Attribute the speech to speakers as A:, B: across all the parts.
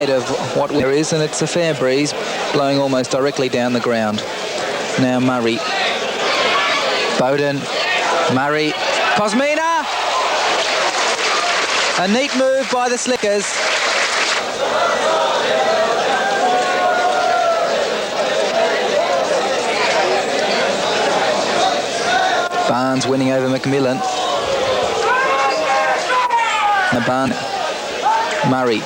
A: of what there is, and it's a fair breeze blowing almost directly down the ground. Now Murray. Bowden. Murray. Cosmina! A neat move by the Slickers. Barnes winning over McMillan. Now Barnes. Murray.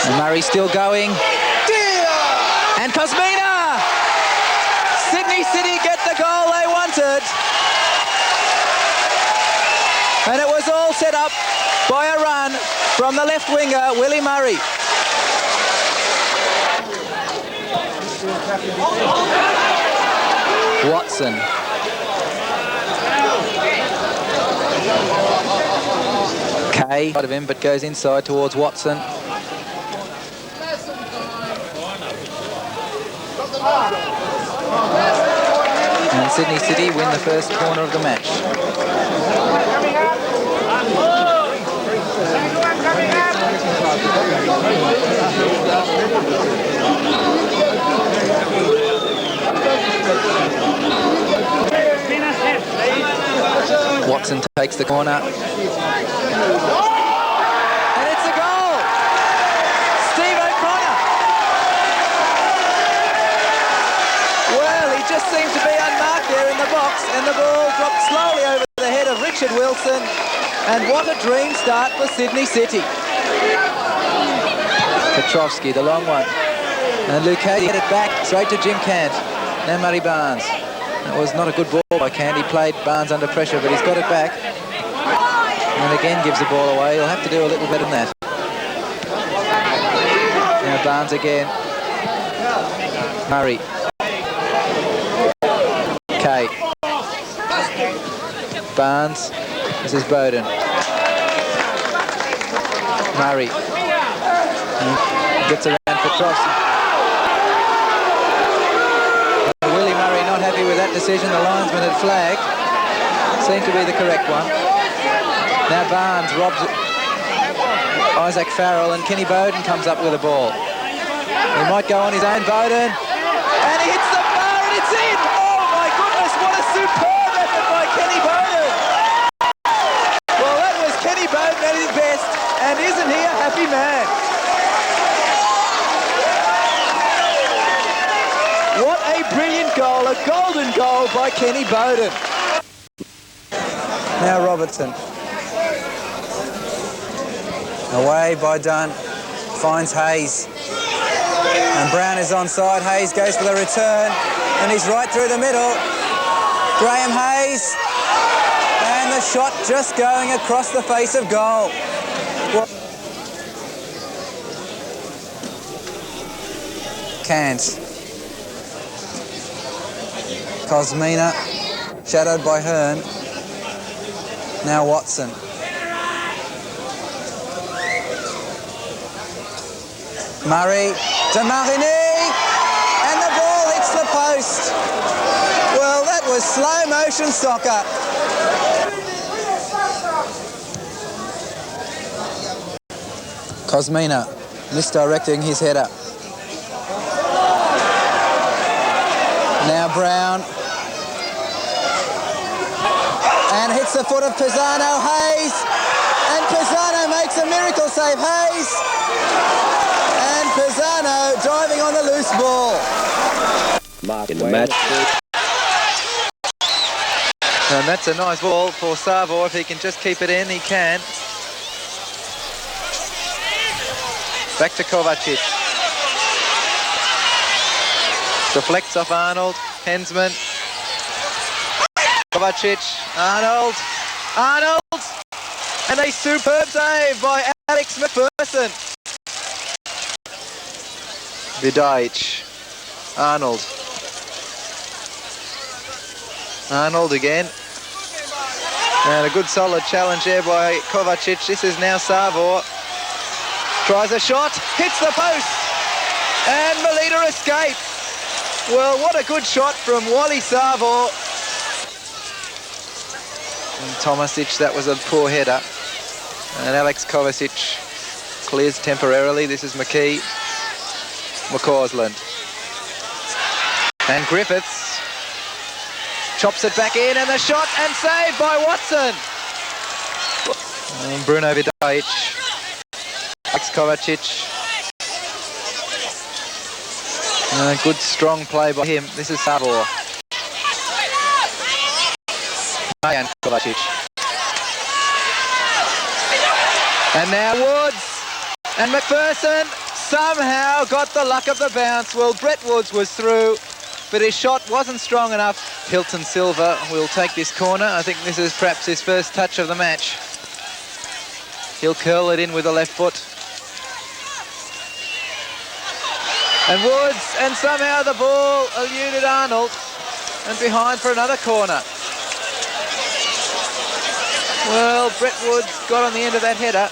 A: And Murray still going. And Cosmina! Sydney City get the goal they wanted. And it was all set up by a run from the left winger, Willie Murray. Watson. Kay out of him, but goes inside towards Watson. And Sydney City win the first corner of the match. Watson takes the corner. And it's a goal! Steve O'Connor! Well, he just seemed to be unmarked there in the box, and the ball dropped slowly over the head of Richard Wilson. And what a dream start for Sydney City. Petrovski, the long one. And Lucati had it back straight to Jim Cant. Now Murray Barnes. That was not a good ball by Cant. He played Barnes under pressure, but he's got it back. And again gives the ball away. He'll have to do a little better than that. Now Barnes again. Murray. Kay. Barnes. This is Bowden. Murray. Gets around Petrovski. Willie Murray not happy with that decision. The linesman had flagged. Seemed to be the correct one. Now Barnes robs Isaac Farrell, and Kenny Bowden comes up with a ball. He might go on his own. Bowden. And he hits the bar and it's in! Oh my goodness, what a superb effort by Kenny Bowden! Well, that was Kenny Bowden at his best, and isn't he a happy man? What a brilliant goal, a golden goal by Kenny Bowden. Now Robertson. Away by Dunn, finds Hayes. And Brown is onside. Hayes goes for the return, and he's right through the middle. Graham Hayes, and the shot just going across the face of goal. Cant. Cosmina, shadowed by Hearn. Now Watson. Murray to Marini, and the ball hits the post. Well, that was slow motion soccer. Cosmina misdirecting his header. Now Brown. And hits the foot of Pisano. Hayes. And Pisano makes a miracle save. Hayes. And Pisano driving on the loose ball.
B: Mark in the match.
A: And that's a nice ball for Savo. If he can just keep it in, he can. Back to Kovacic. Deflects off Arnold. Hensman. Kovacic. Arnold. Arnold. And a superb save by Alex McPherson. Vidajic. Arnold. Arnold again. And a good solid challenge there by Kovacic. This is now Savo. Tries a shot, hits the post, and Metlita escapes. Well, what a good shot from Wally Savo. And Tomasic, that was a poor header. And Alex Kovacic clears temporarily. This is McKee. McCausland. And Griffiths chops it back in, and the shot, and saved by Watson. And Bruno Vidajic. Alex Kovacic. Good strong play by him. This is Savor. And Kovacic. And now Woods. And McPherson somehow got the luck of the bounce. Well, Brett Woods was through, but his shot wasn't strong enough. Hilton Silva will take this corner. I think this is perhaps his first touch of the match. He'll curl it in with the left foot. And Woods, and somehow the ball eluded Arnold, and behind for another corner. Well, Brett Woods got on the end of that header,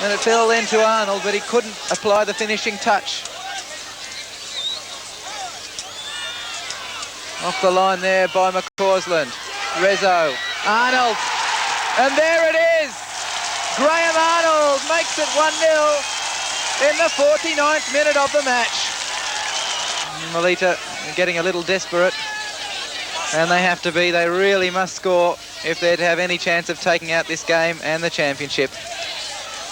A: and it fell then to Arnold, but he couldn't apply the finishing touch. Off the line there by McCausland. Rezo, Arnold, and there it is! Graham Arnold makes it 1-0 in the 49th minute of the match. Metlita getting a little desperate, and they have to be. They really must score if they're to have any chance of taking out this game and the championship.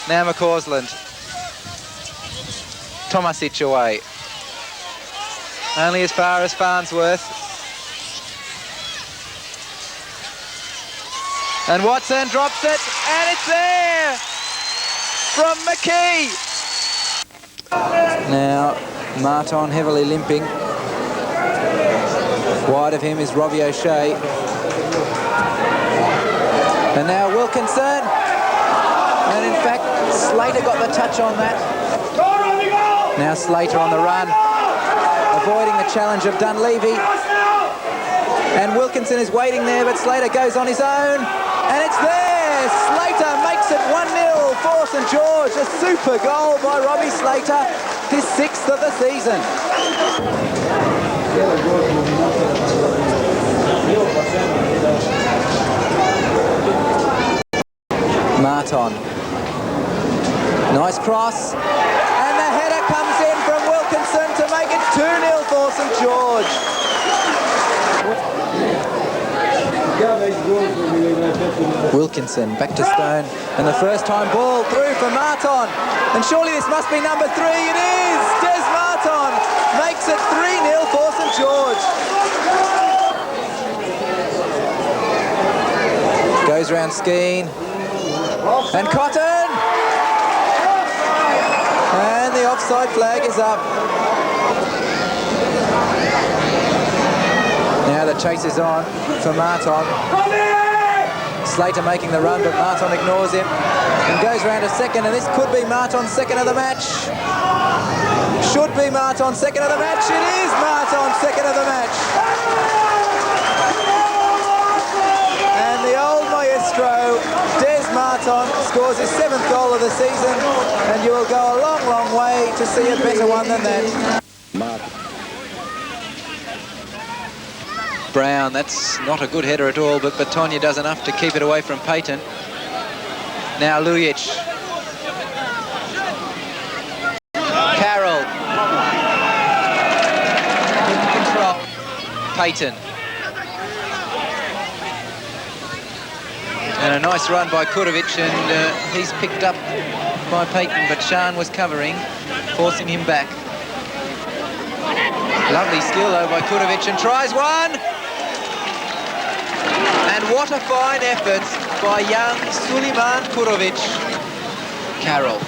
A: Now McCausland. Tomasic away. Only as far as Farnsworth. And Watson drops it, and it's there from McKee. Now Marton heavily limping. Wide of him is Robbie O'Shea. And now Wilkinson. And in fact, Slater got the touch on that. Now Slater on the run, avoiding the challenge of Dunleavy. And Wilkinson is waiting there, but Slater goes on his own. And it's there! Slater makes it 1-0 for St George. A super goal by Robbie Slater, his 6th of the season. Marton. Nice cross. And the header comes in from Wilkinson to make it 2-0 for St George. Wilkinson back to Stone, and the first time ball through for Marton, and surely this must be number 3. It is! Des Marton makes it 3-0 for St George. Goes round Skeen, and Cotton, and the offside flag is up. Now the chase is on for Marton. Slater making the run, but Marton ignores him and goes round a second, and this could be Marton's second of the match. Should be Marton's second of the match. It is Marton's second of the match. And the old maestro, Des Marton, scores his 7th goal of the season, and you will go a long, long way to see a better one than that. Brown, that's not a good header at all, but Batonia does enough to keep it away from Payton. Now Lujic. Carroll. Control. Payton. And a nice run by Kurovic, and he's picked up by Payton, but Shan was covering, forcing him back. Lovely skill though by Kurovic, and tries one! And what a fine effort by young Suleiman Kurovic. Carroll.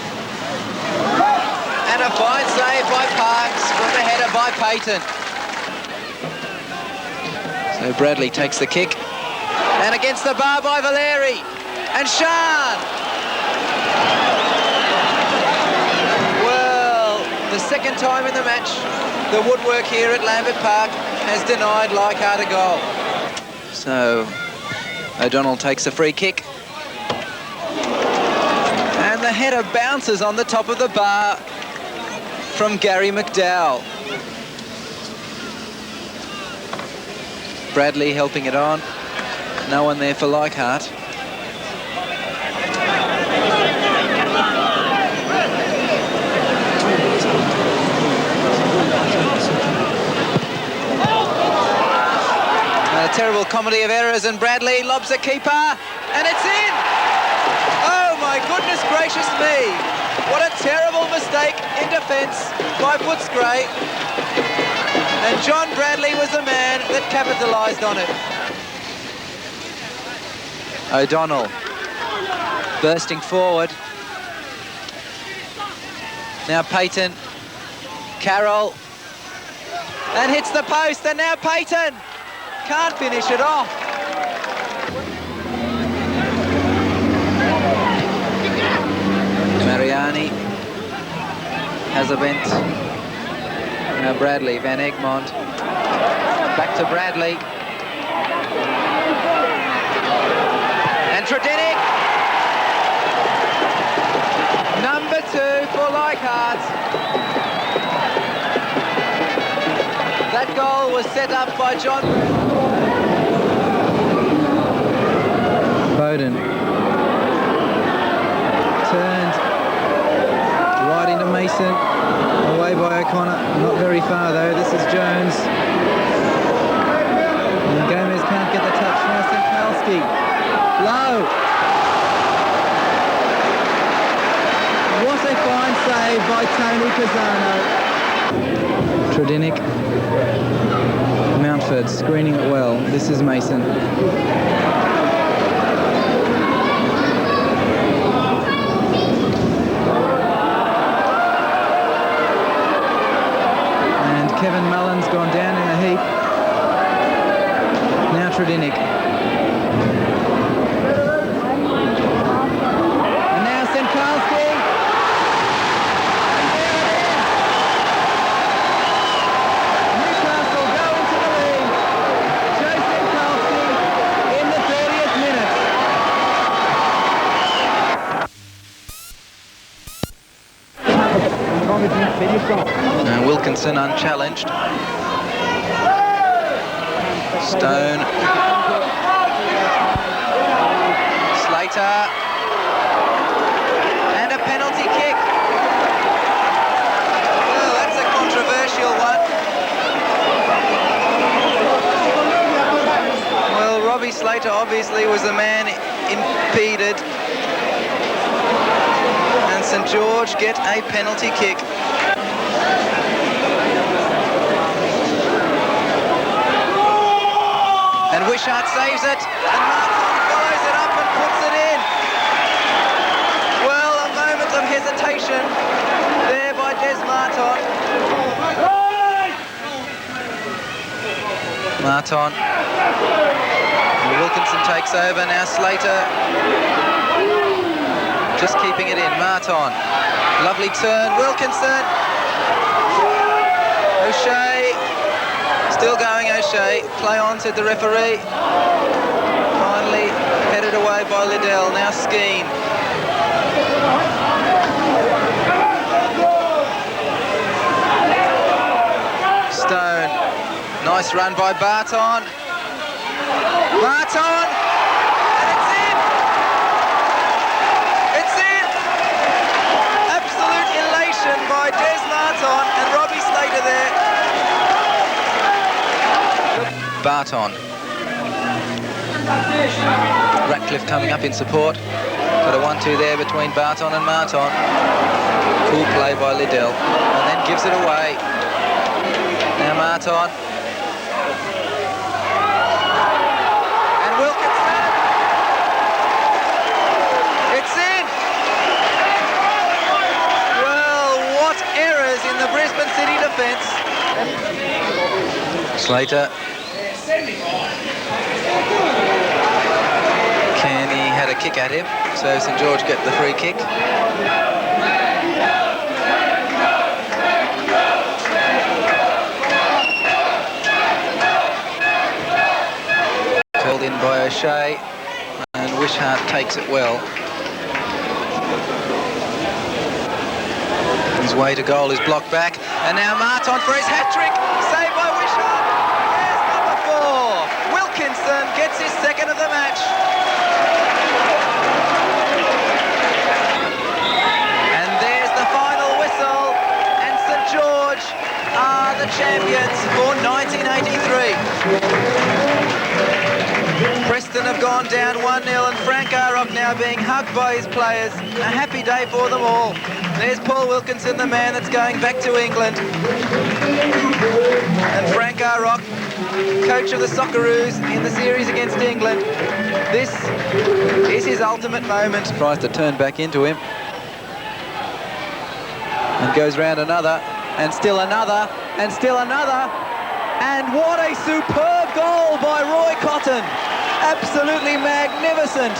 A: And a fine save by Parks from the header by Payton. So Bradley takes the kick. And against the bar by Valeri. And Shan. Well, the second time in the match, the woodwork here at Lambert Park has denied Leichhardt a goal. So O'Donnell takes a free kick. And the header bounces on the top of the bar from Gary McDowell. Bradley helping it on. No one there for Leichhardt. A terrible comedy of errors, and Bradley lobs a keeper, and it's in! Oh my goodness gracious me! What a terrible mistake in defence by Footcray. And John Bradley was the man that capitalised on it. O'Donnell bursting forward. Now Payton. Carroll. And hits the post, and now Payton can't finish it off. Mariani has a bent. Now Bradley, Van Egmond. Back to Bradley. And Tredenick. Number 2 for Leichhardt. That goal was set up by John. Bowden. Turned right into Mason. Away by O'Connor. Not very far though. This is Jones. And Gomez can't get the touch. Now Sinkowski. Low. What a fine save by Tony Pisano. Tredenick. Mountford screening it well. This is Mason. And Kevin Mullen's gone down in a heap. Now Tredenick. And now Sinkowski. Newcastle go into the lead. Joe Sinkowski in the 30th minute. Wilkinson unchallenged. Stone. Slater. And a penalty kick. Well, that's a controversial one. Well, Robbie Slater obviously was the man impeded. And St George get a penalty kick. And Wishart saves it, and Martin follows it up and puts it in. Well, a moment of hesitation there by Des Martin. Martin. And Wilkinson takes over, now Slater. Just keeping it in, Martin. Lovely turn, Wilkinson. O'Shea. Still going, O'Shea. Play on, said the referee. Finally headed away by Liddell. Now Skeen. Stone. Nice run by Barton. Barton! And it's in! It's in! Absolute elation by Des Martin and Robbie Slater there. Barton. Ratcliffe coming up in support. Got a 1-2 there between Barton and Martin. Cool play by Liddell. And then gives it away. Now Martin. And Wilkinson. It's in! Well, what errors in the Brisbane City defence. Slater. Kenny had a kick at him, so St George get the free kick. Called in by O'Shea, and Wishart takes it well. His way to goal is blocked back, and now Martin for his hat-trick, saved by Wishart. There's number 4. Wilkinson gets his second of the match. And there's the final whistle, and St George are the champions for 1983. Preston have gone down 1-0, and Frank Arrock now being hugged by his players. A happy day for them all. There's Paul Wilkinson, the man that's going back to England. And Frank Arrock, coach of the Socceroos in the series against England. This is his ultimate moment. Tries to turn back into him. And goes round another, and still another, and still another. And what a superb goal by Roy Cotton. Absolutely magnificent,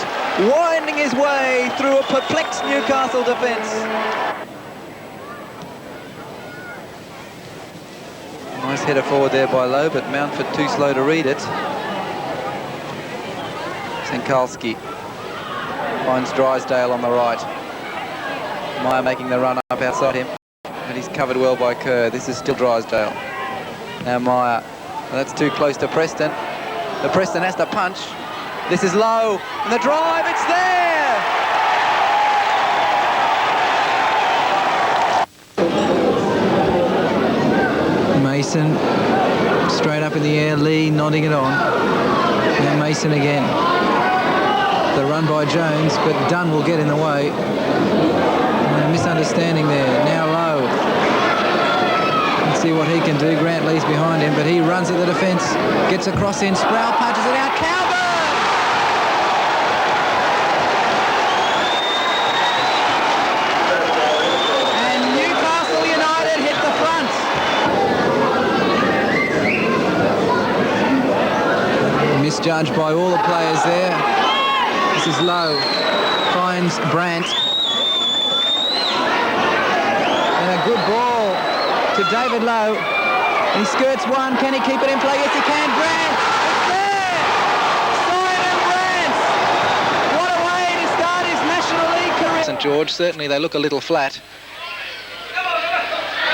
A: winding his way through a perplexed Newcastle defence. Nice header forward there by Lowe, but Mountford too slow to read it. Senkalski finds Drysdale on the right. Meyer making the run up outside him, but he's covered well by Kerr. This is still Drysdale. Now Meyer, that's too close to Preston. The Preston has to punch. This is Lowe, and the drive, it's there! Mason, straight up in the air, Lee nodding it on. Now Mason again. The run by Jones, but Dunn will get in the way. A misunderstanding there. Now Lowe. Let's see what he can do. Grant Lee's behind him, but he runs at the defence. Gets across in. Sproul punches it out. Calvert! And Newcastle United hit the front. Misjudged by all the players there. This is Lowe. Finds Brandt. And a good ball to David Lowe. He skirts one. Can he keep it in play? Yes, he can. Brandt! It's there! Simon Brandt! What a way to start his National League career. St George, certainly they look a little flat.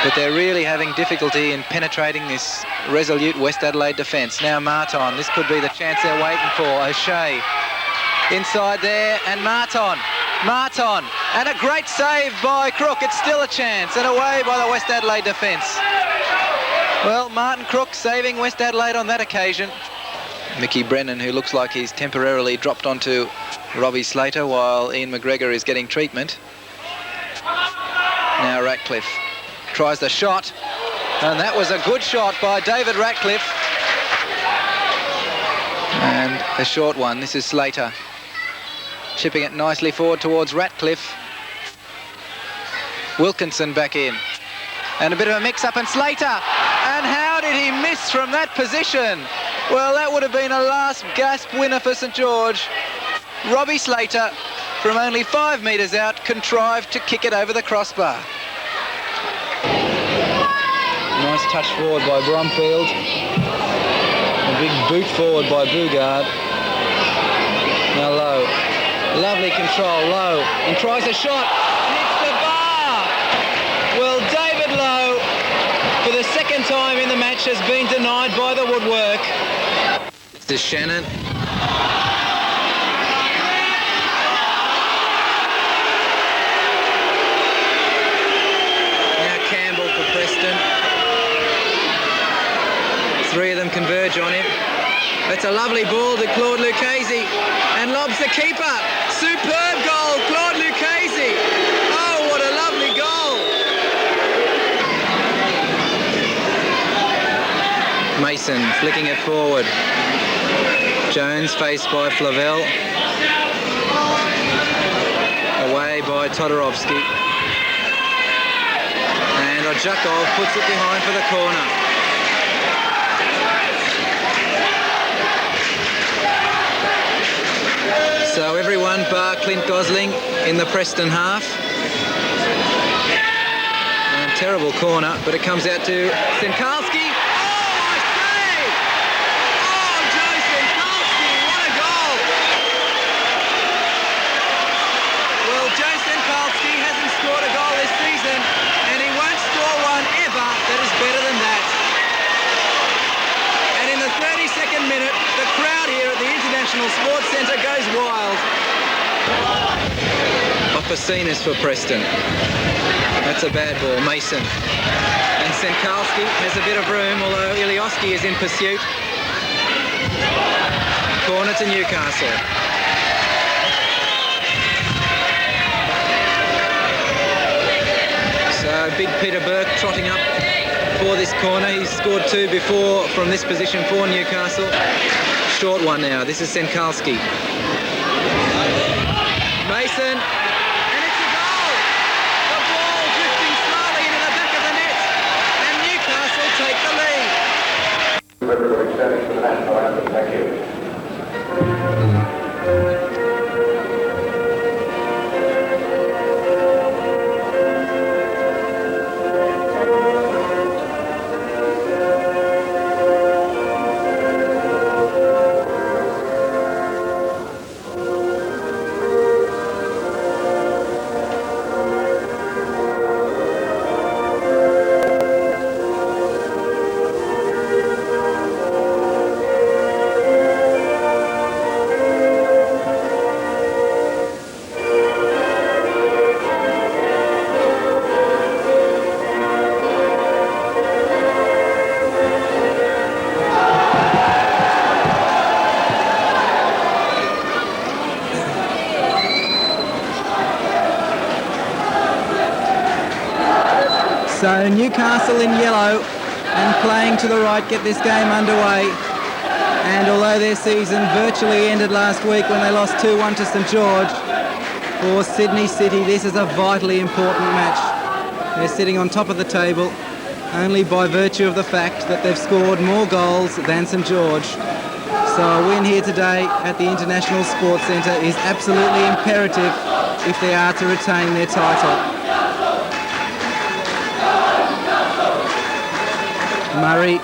A: But they're really having difficulty in penetrating this resolute West Adelaide defence. Now Marton. This could be the chance they're waiting for. O'Shea inside there, and Marton, and a great save by Crook. It's still a chance, and away by the West Adelaide defence. Well, Martin Crook saving West Adelaide on that occasion. Mickey Brennan, who looks like he's temporarily dropped onto Robbie Slater while Ian McGregor is getting treatment. Now Ratcliffe tries the shot, and that was a good shot by David Ratcliffe. And a short one. This is Slater. Chipping it nicely forward towards Ratcliffe. Wilkinson back in. And a bit of a mix-up, and Slater. And how did he miss from that position? Well, that would have been a last gasp winner for St George. Robbie Slater, from only 5 metres out, contrived to kick it over the crossbar. Nice touch forward by Bromfield. A big boot forward by Bugard. Now Lowe. Lovely control, Lowe. And tries a shot. Hits the bar. Well, David Lowe, for the second time in the match, has been denied by the woodwork. This is Shannon. Now Campbell for Preston. 3 of them converge on him. That's a lovely ball to Claude Lucchese, and lobs the keeper. Superb goal, Claude Lucchese. Oh, what a lovely goal. Mason flicking it forward. Jones faced by Flavelle. Away by Todorovsky. And Ojakov puts it behind for the corner. So everyone bar Clint Gosling in the Preston half. And terrible corner, but it comes out to Senkalski. Oh, I say! Oh, Joe Senkalski, what a goal! Well, Joe Senkalski hasn't scored a goal this season, and he won't score one ever that is better than that. And in the 32nd minute, the crowd here at the International International Sports Centre goes wild. Opportunist for Preston. That's a bad ball. Mason. And Senkalski has a bit of room, although Ilioski is in pursuit. Corner to Newcastle. So Big Peter Burke trotting up for this corner. He's scored 2 before from this position for Newcastle. Short one now. This is Senkalski. Mason. And it's a goal! The ball drifting slowly into the back of the net. And Newcastle take the lead.
C: Returning to the national anthem. Thank you.
A: So Newcastle in yellow and playing to the right get this game underway. And although their season virtually ended last week when they lost 2-1 to St George, for Sydney City this is a vitally important match. They're sitting on top of the table only by virtue of the fact that they've scored more goals than St George. So a win here today at the International Sports Centre is absolutely imperative if they are to retain their title. Murray.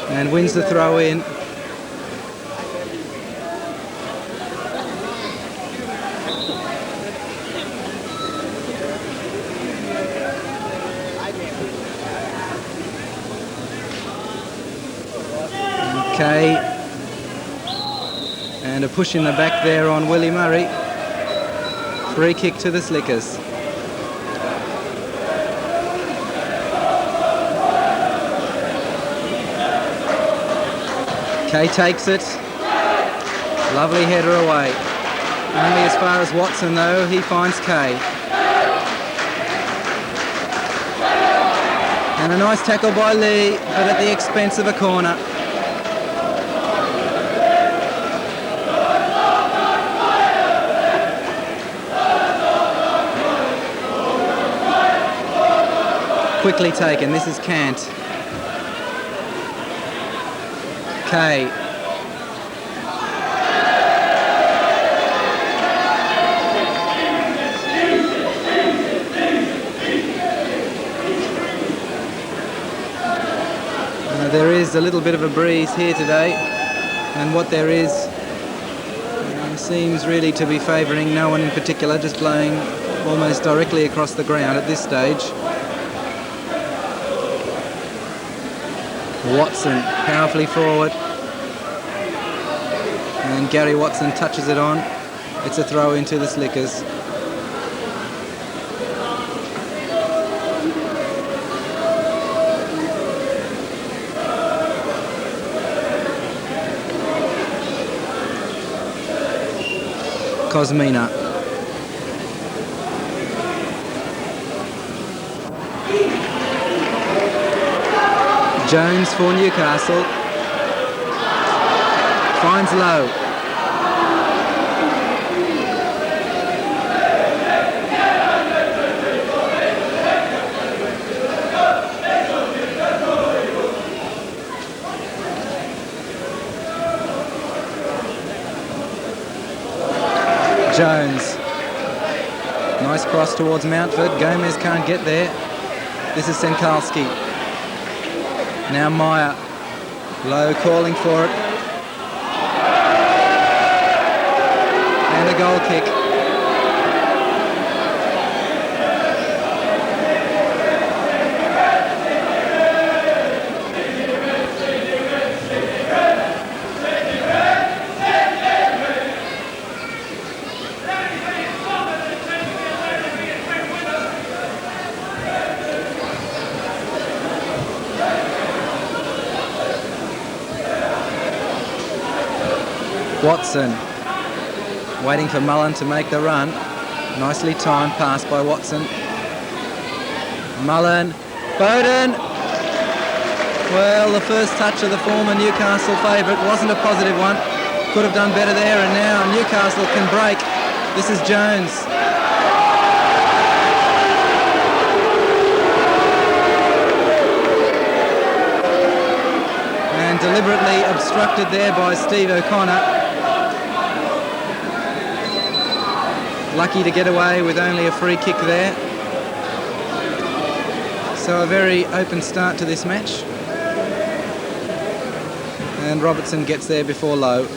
A: And wins the throw in. Okay. And a push in the back there on Willie Murray. Free kick to the Slickers. Kay takes it. Lovely header away. Only as far as Watson though, he finds Kay. And a nice tackle by Lee, but at the expense of a corner. Quickly taken. This is Kant. Kay. There is a little bit of a breeze here today, and what there is seems really to be favouring no one in particular, just blowing almost directly across the ground at this stage. Watson powerfully forward, and Gary Watson touches it on. It's a throw into the Slickers. Cosmina. Jones for Newcastle. Finds Lowe. Jones. Nice cross towards Mountford. Gomez can't get there. This is Senkalski. Now Meyer. Lowe calling for it. And a goal kick. Watson waiting for Mullen to make the run. Nicely timed pass by Watson. Mullen, Bowden. Well, the first touch of the former Newcastle favourite wasn't a positive one. Could have done better there, and now Newcastle can break. This is Jones. And deliberately obstructed there by Steve O'Connor. Lucky to get away with only a free kick there. So a very open start to this match. And Robertson gets there before Lowe.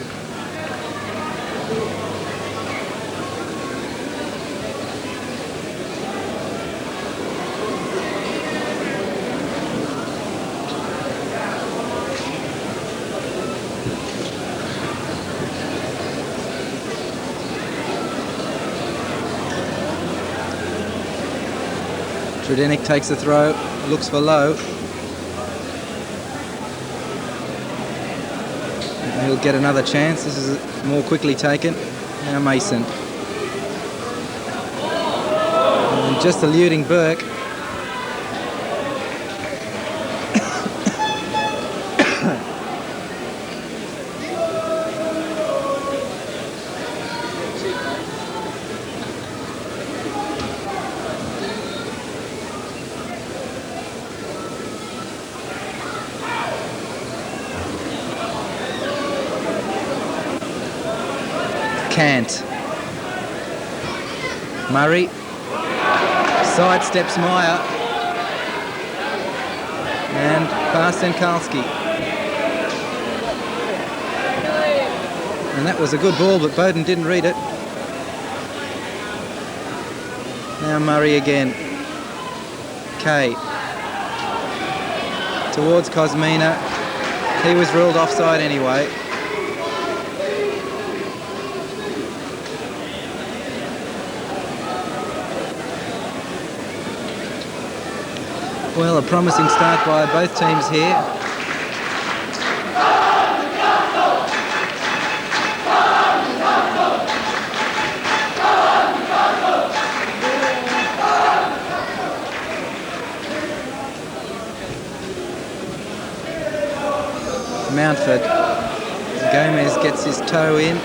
A: Tredenick takes the throw, looks for Lowe. He'll get another chance. This is more quickly taken. Now Mason. And just eluding Burke. Can't. Murray sidesteps Meyer and past Senkalski. And that was a good ball, but Bowden didn't read it. Now Murray again. Kay towards Cosmina. He was ruled offside anyway. Well, a promising start by both teams here. Mountford. Gomez gets his toe in.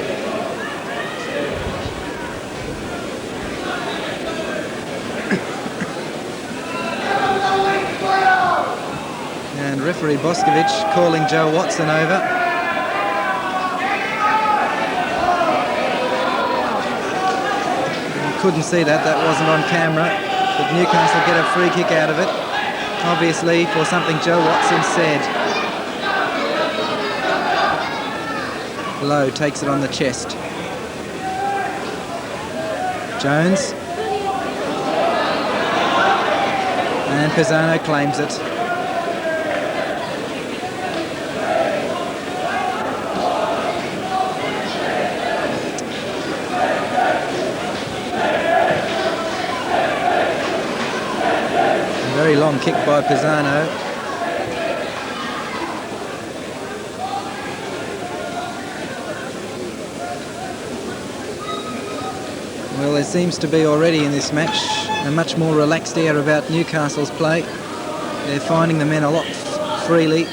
A: And referee Boscovich calling Joe Watson over. You couldn't see that, that wasn't on camera, but Newcastle get a free kick out of it, obviously for something Joe Watson said. Lowe takes it on the chest. Jones. And Pisano claims it. Very long kick by Pisano. Well, there seems to be already in this match a much more relaxed air about Newcastle's play. They're finding the men a lot freely.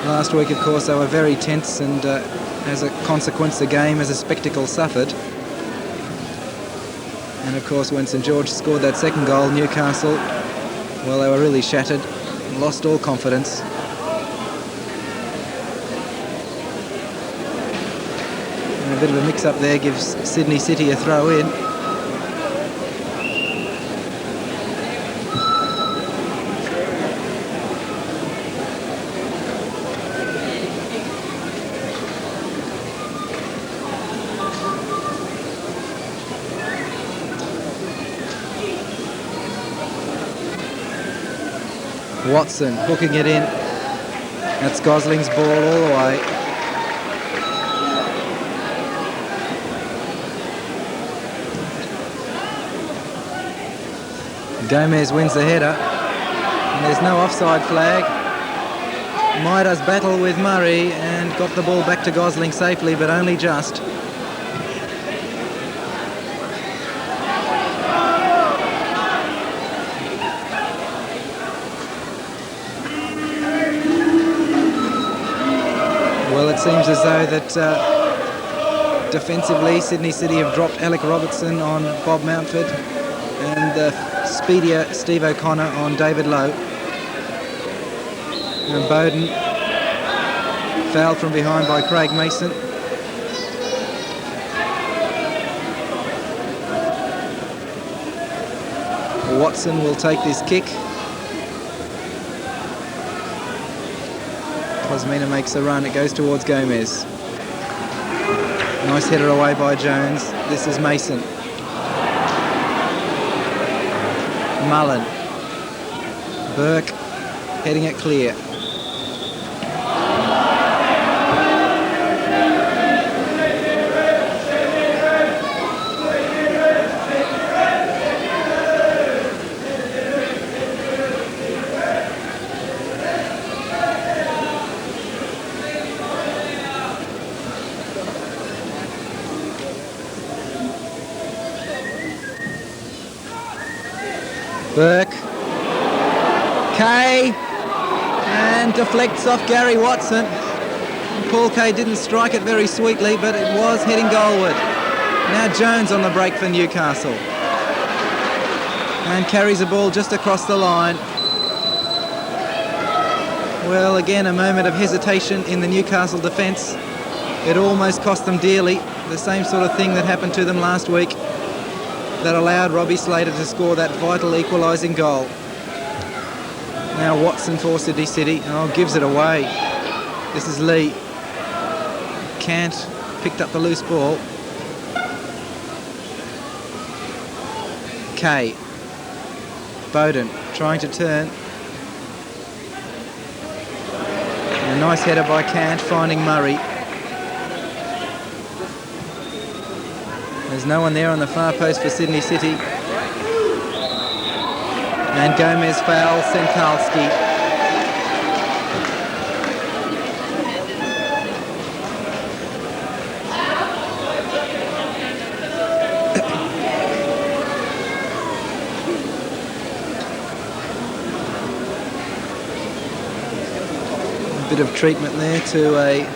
A: Last week, of course, they were very tense, and as a consequence, the game as a spectacle suffered. And of course, when St George scored that second goal, Newcastle, well, they were really shattered, lost all confidence. And a bit of a mix-up there gives Sydney City a throw in. Watson hooking it in. That's Gosling's ball all the way. Gomez wins the header. And there's no offside flag. Midas battle with Murray and got the ball back to Gosling safely, but only just. Well, it seems as though that defensively Sydney City have dropped Alec Robertson on Bob Mountford and the speedier Steve O'Connor on David Lowe. And Bowden fouled from behind by Craig Mason. Watson will take this kick. Cosmina makes a run, it goes towards Gomez. Nice header away by Jones. This is Mason. Mullen. Burke heading it clear. Burke, Kay, and deflects off Gary Watson. Paul Kay didn't strike it very sweetly, but it was heading goalward. Now Jones on the break for Newcastle. And carries the ball just across the line. Well, again, a moment of hesitation in the Newcastle defence. It almost cost them dearly. The same sort of thing that happened to them last week, that allowed Robbie Slater to score that vital equalising goal. Now Watson for Sydney City. Oh, gives it away. This is Lee. Cant picked up the loose ball. Kay. Bowden trying to turn. And a nice header by Cant, finding Murray. There's no one there on the far post for Sydney City. And Gomez fouls Senkalski. A bit of treatment there to a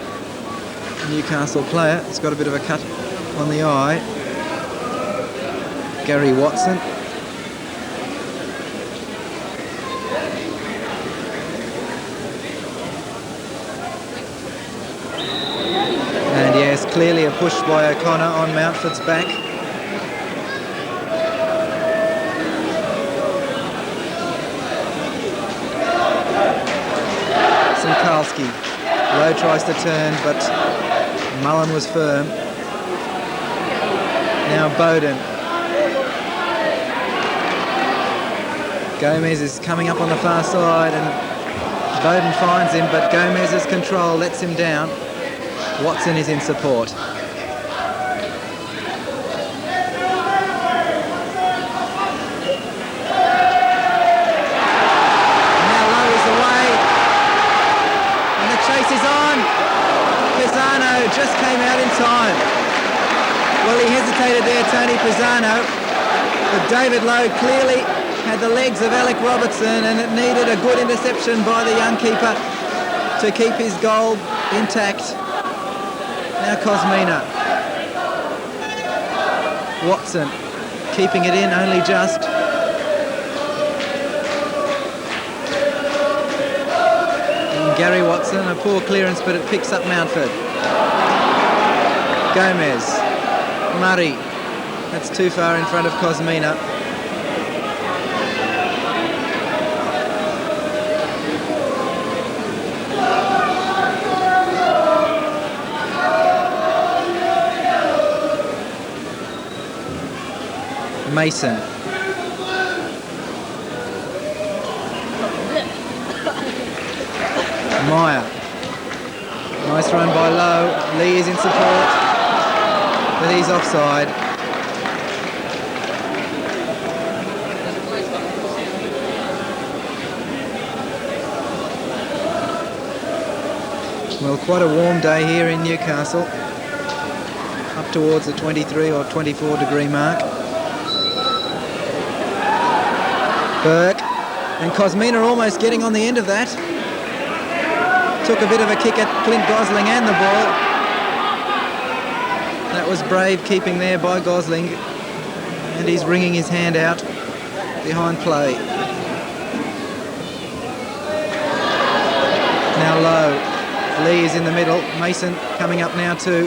A: Newcastle player. It's got a bit of a cut on the eye. Gary Watson. And yes, clearly a push by O'Connor on Mountford's back. Senkalski. Lowe tries to turn, but Mullen was firm. Now Bowden. Gomez is coming up on the far side and Bowden finds him, but Gomez's control lets him down. Watson is in support. Now Lowe is away and the chase is on. Pisano just came out in time. Well, he hesitated there, Tony Pisano, but David Lowe clearly had the legs of Alec Robertson, and it needed a good interception by the young keeper to keep his goal intact. Now Cosmina. Watson keeping it in only just. And Gary Watson, a poor clearance, but it picks up Mountford. Gomez. Murray. That's too far in front of Cosmina. Mason. Meyer. Nice run by Lowe. Lee is in support, but he's offside. Well, quite a warm day here in Newcastle, up towards the 23 or 24 degree mark. Burke and Cosmina almost getting on the end of that. Took a bit of a kick at Clint Gosling and the ball. That was brave keeping there by Gosling, and he's wringing his hand out behind play. Now low. Lee is in the middle. Mason coming up now too.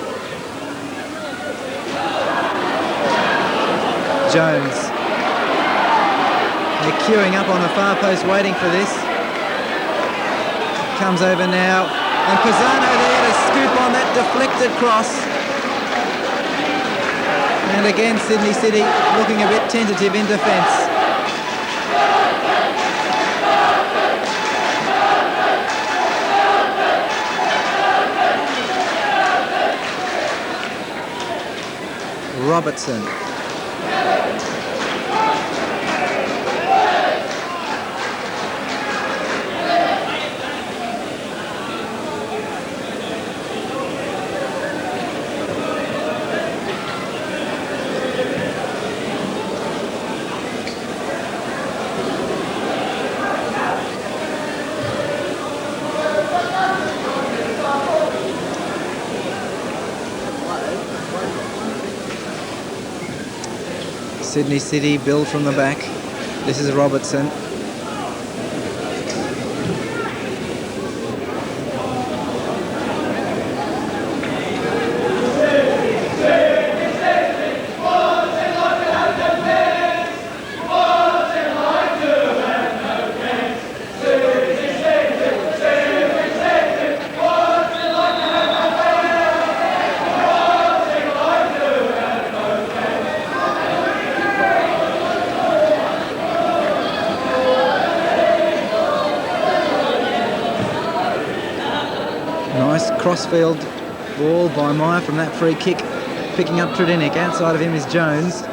A: Jones. They're queuing up on the far post waiting for this. Comes over now. And Pisano there to scoop on that deflected cross. And again Sydney City looking a bit tentative in defence. Robertson. Sydney City build from the back. This is Robertson. Crossfield ball by Meyer from that free kick, picking up Tredinick. Outside of him is Jones.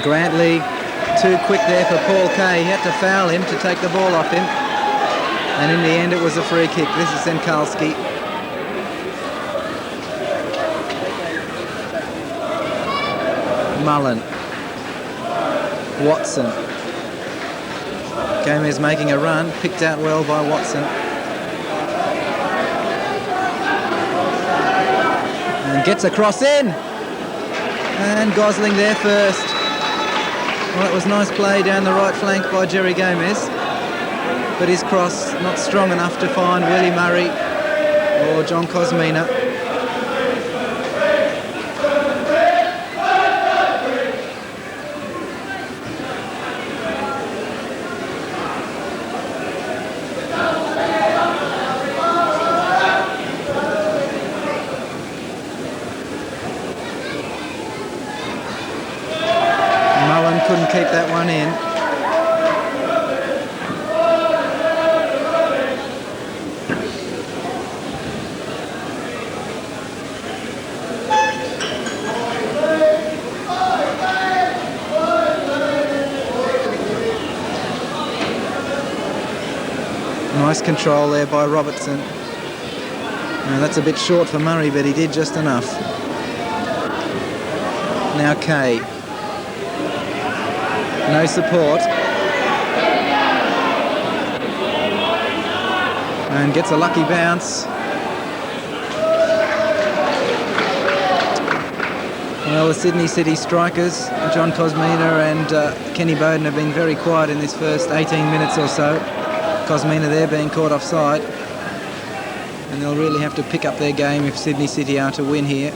A: Grantley too quick there for Paul Kay. He had to foul him to take the ball off him, and in the end it was a free kick. This is Senkalski. Mullen. Watson. Gomez making a run, picked out well by Watson. And gets a cross in. And Gosling there first. Well, it was nice play down the right flank by Jerry Gomez, but his cross not strong enough to find Willie Murray or John Cosmina. Couldn't keep that one in. Nice control there by Robertson. Now that's a bit short for Murray, but he did just enough. Now Kay. No support. And gets a lucky bounce. Well, the Sydney City strikers, John Cosmina and Kenny Bowden, have been very quiet in this first 18 minutes or so. Cosmina there being caught offside. And they'll really have to pick up their game if Sydney City are to win here.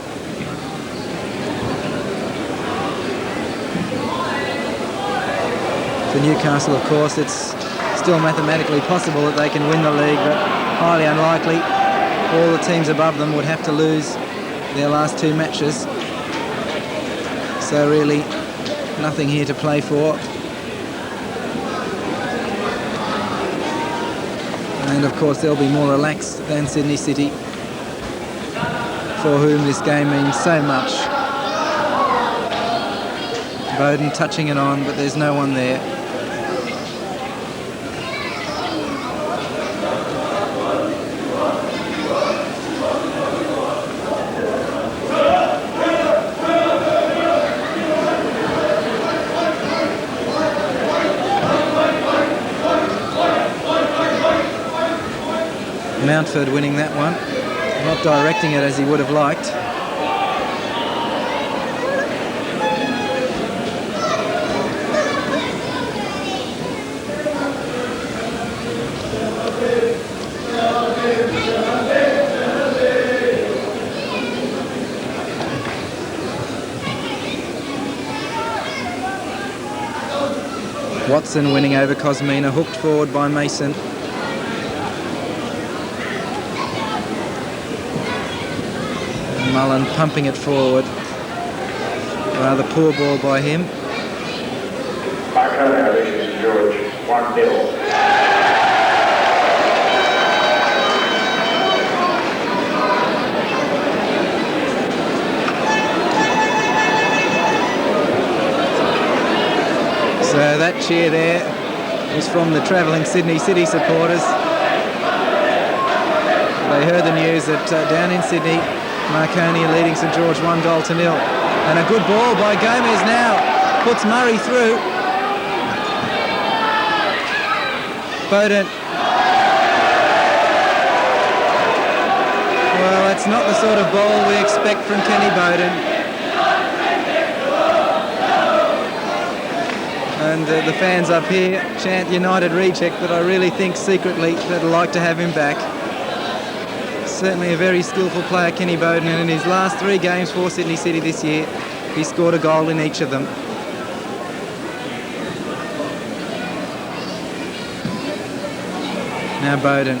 A: For Newcastle, of course, it's still mathematically possible that they can win the league, but highly unlikely. All the teams above them would have to lose their last two matches So really, nothing here to play for. And of course they'll be more relaxed than Sydney City, for whom this game means so much. Bowden touching it on, but there's no one there. Mountford winning that one, not directing it as he would have liked. Watson winning over Cosmina, hooked forward by Mason. Mullen pumping it forward. Rather poor ball by him.
C: Marconi, this is George, 1-0.
A: So that cheer there was from the travelling Sydney City supporters. They heard the news that down in Sydney, Marconi are leading St George 1-0. And a good ball by Gomez now puts Murray through. Bowden. Well, that's not the sort of ball we expect from Kenny Bowden. And the fans up here chant United Recheck, but I really think secretly they'd like to have him back. Certainly a very skillful player, Kenny Bowden, and in his last 3 games for Sydney City this year, he scored a goal in each of them. Now Bowden.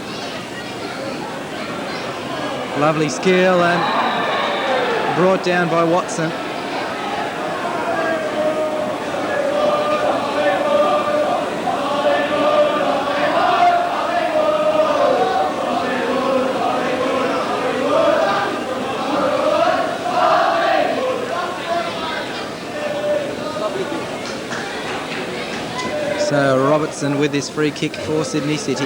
A: Lovely skill and brought down by Watson. So Robertson with his free kick for Sydney City.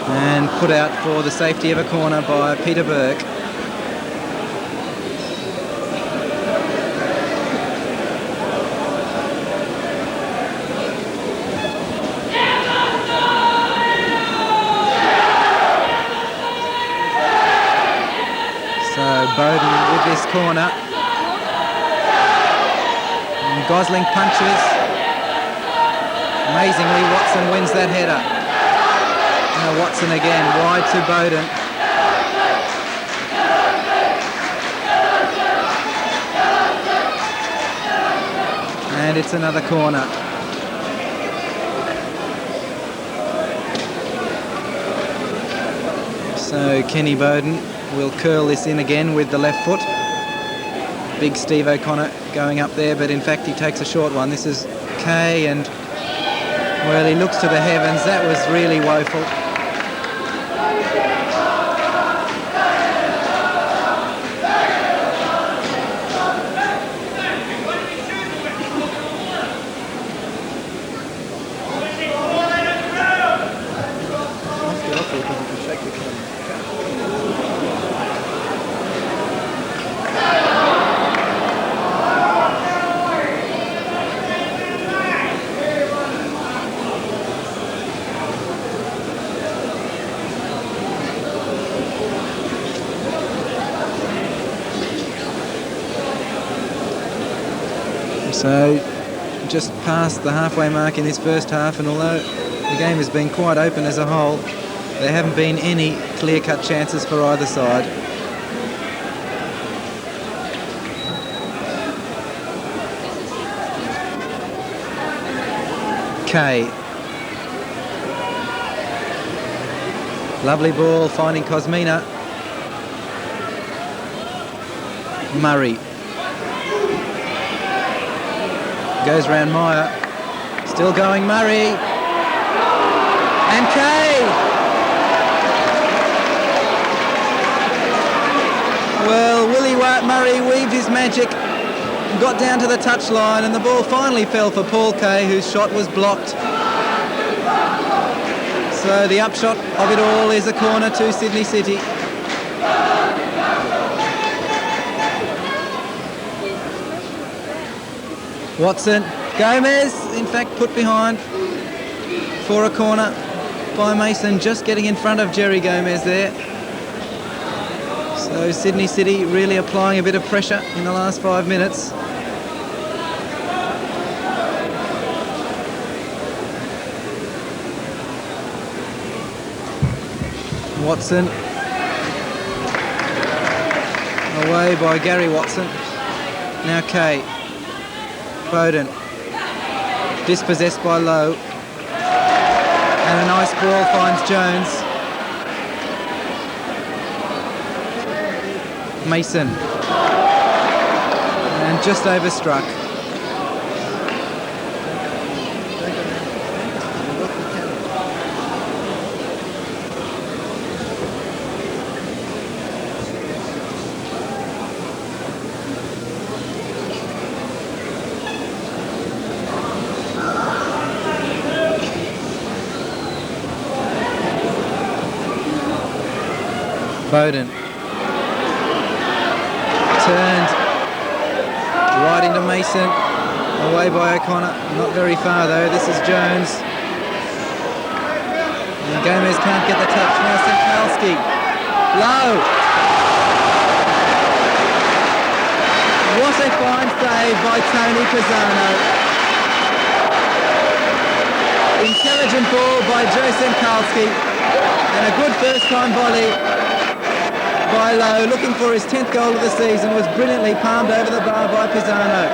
A: And put out for the safety of a corner by Peter Burke. So Bowden with this corner. Gosling punches. Amazingly, Watson wins that header. Now Watson again, wide to Bowden. And it's another corner. So Kenny Bowden will curl this in again with the left foot. Big Steve O'Connor going up there, but in fact he takes a short one. This is Kay, and well, he looks to the heavens. That was really woeful. So just past the halfway mark in this first half, and although the game has been quite open as a whole, there haven't been any clear-cut chances for either side. Kay. Lovely ball finding Cosmina. Murray. Goes round Meyer. Still going Murray. And Kay. Well, Willie Murray weaved his magic, got down to the touchline, and the ball finally fell for Paul Kay, whose shot was blocked. So the upshot of it all is a corner to Sydney City. Watson, Gomez, in fact, put behind for a corner by Mason, just getting in front of Jerry Gomez there. So Sydney City really applying a bit of pressure in the last 5 minutes. Watson. Away by Gary Watson. Now Kay. Bowden. Dispossessed by Lowe. And a nice ball finds Jones. Mason. And just overstruck. Bowden. Turned right into Mason. Away by O'Connor. Not very far though. This is Jones. And Gomez can't get the touch. Now Senkalski. Low. What a fine save by Tony Pisano. Intelligent ball by Joe Senkalski. And a good first-time volley by Lowe, looking for his 10th goal of the season, was brilliantly palmed over the bar by Pisano.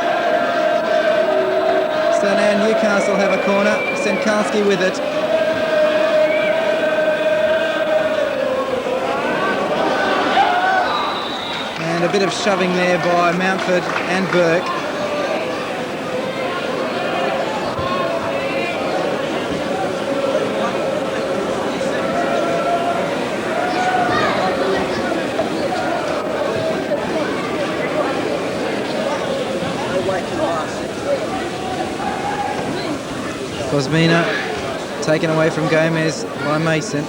A: So now Newcastle have a corner, Senkalski with it. And a bit of shoving there by Mountford and Burke. Cosmina taken away from Gomez by Mason.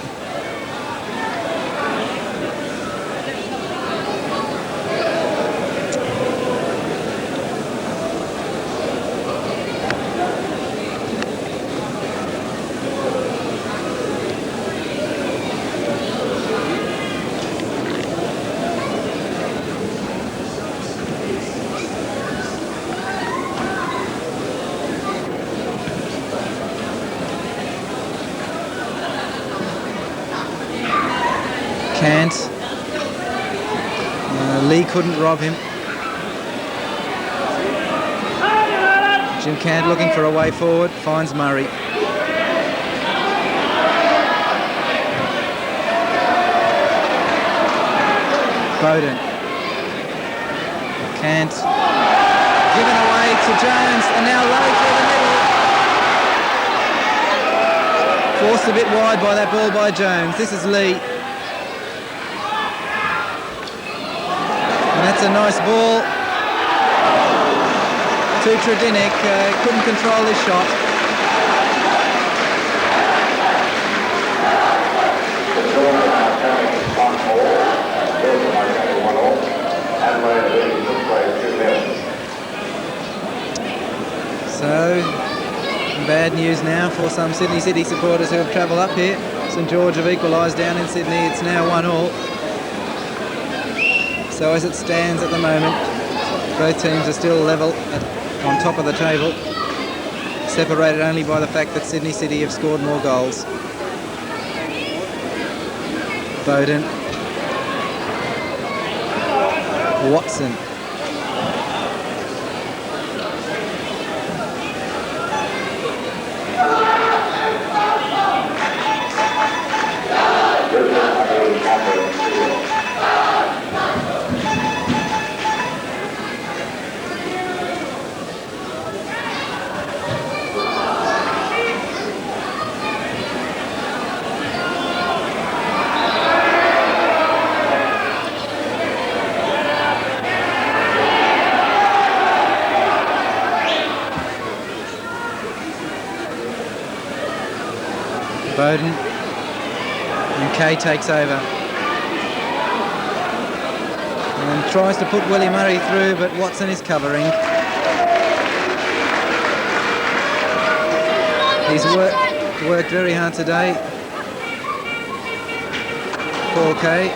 A: Cant. Lee couldn't rob him. Jim Cant looking for a way forward, finds Murray. Bowden. Cant. Given away to Jones, and now Lowe through the middle. Forced a bit wide by that ball by Jones. This is Lee. And that's a nice ball to Tredinick. Couldn't control his shot. So, bad news now for some Sydney City supporters who have travelled up here. St George have equalised down in Sydney. It's now 1-1. So as it stands at the moment, both teams are still level on top of the table, separated only by the fact that Sydney City have scored more goals. Bowden. Watson. Bowden. And Kay takes over. And tries to put Willie Murray through, but Watson is covering. He's worked very hard today. Paul Kay.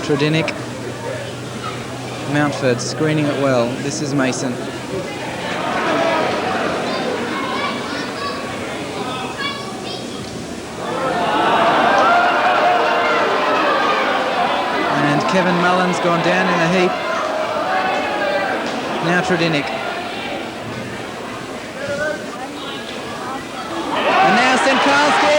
A: Tredinick. Mountford screening it well. This is Mason. And Kevin Mullen's gone down in a heap. Now Tredinick. And now Senkalski.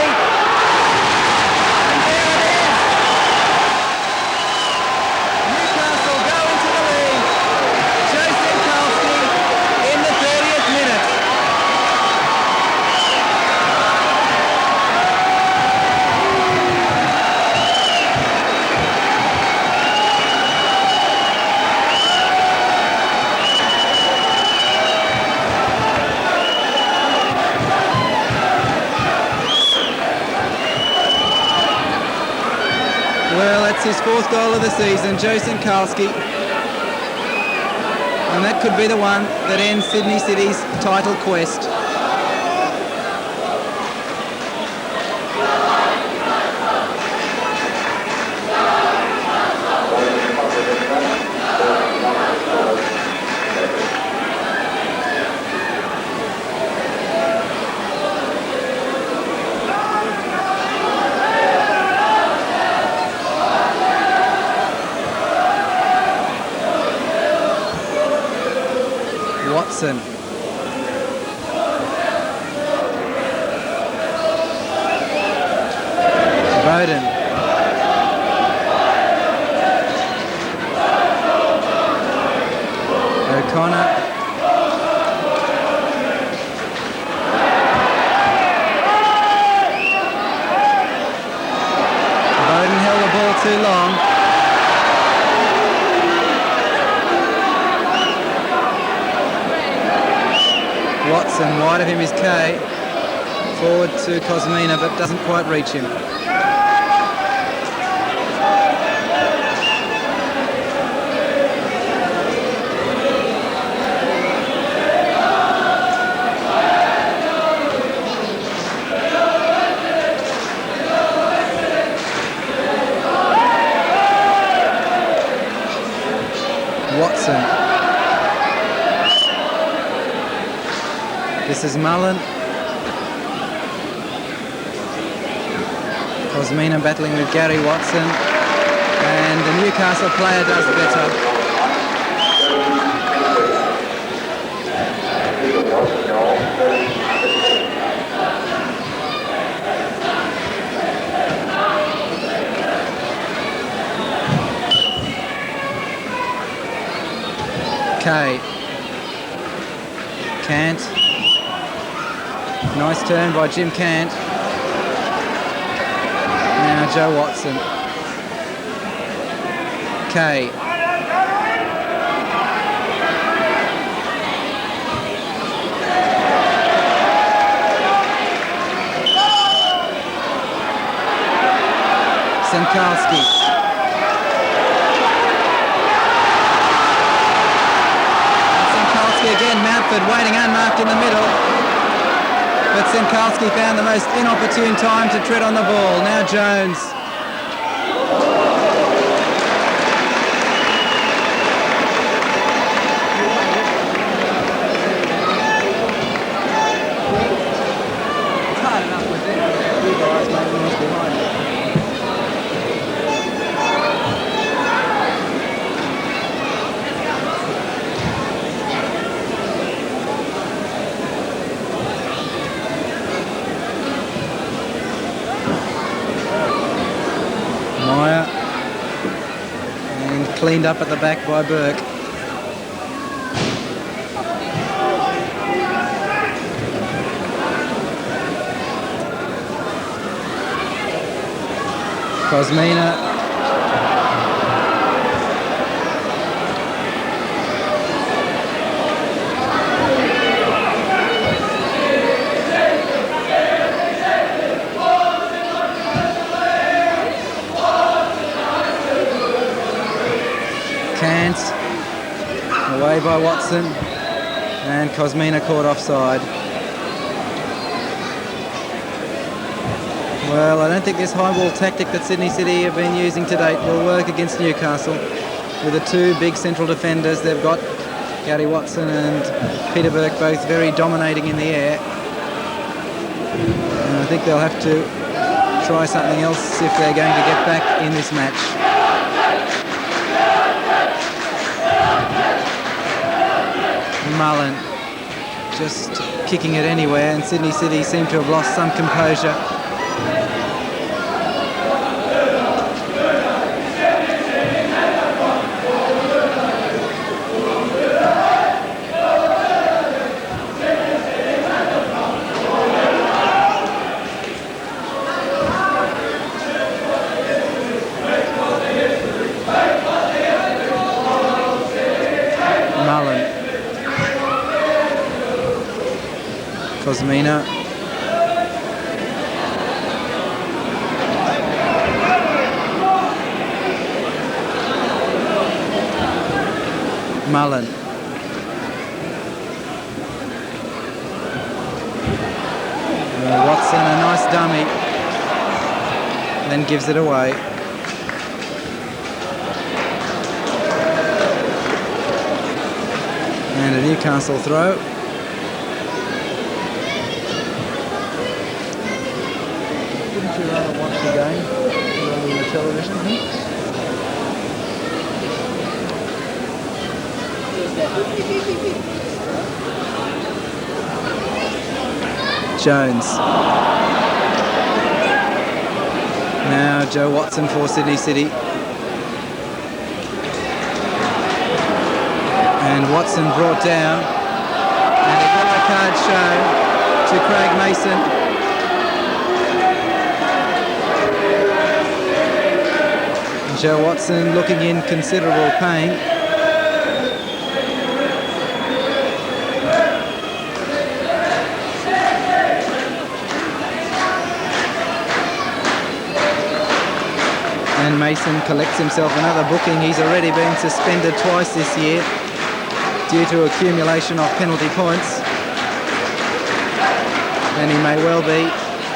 A: His fourth goal of the season, Joe Senkalski, and that could be the one that ends Sydney City's title quest. Watson. Bowden. O'Connor. Bowden held the ball too long. Watson, wide of him is Kay. Forward to Cosmina, but doesn't quite reach him. Watson. This is Mullen. Cosmina battling with Gary Watson. And the Newcastle player does better. Kay. Cant. Nice turn by Jim Cant. Now Joe Watson. Kay. Senkalski. Senkalski again, Mountford waiting unmarked in the middle. But Senkalski found the most inopportune time to tread on the ball. Now Jones. It's hard enough with them. You guys making us behind it. Meyer, and cleaned up at the back by Burke. Cosmina. Cant. Away by Watson. And Cosmina caught offside. Well, I don't think this high ball tactic that Sydney City have been using to date will work against Newcastle. With the two big central defenders they've got, Gary Watson and Peter Burke, both very dominating in the air. And I think they'll have to try something else if they're going to get back in this match. Mullen just kicking it anywhere, and Sydney City seem to have lost some composure. Cosmina. Mullen. Watson, a nice dummy. Then gives it away. And a Newcastle throw. Watch the game on the television. Jones. Now Joe Watson for Sydney City. And Watson brought down. And a yellow card shown to Craig Mason. Joe Watson looking in considerable pain. And Mason collects himself another booking. He's already been suspended twice this year due to accumulation of penalty points. And he may well be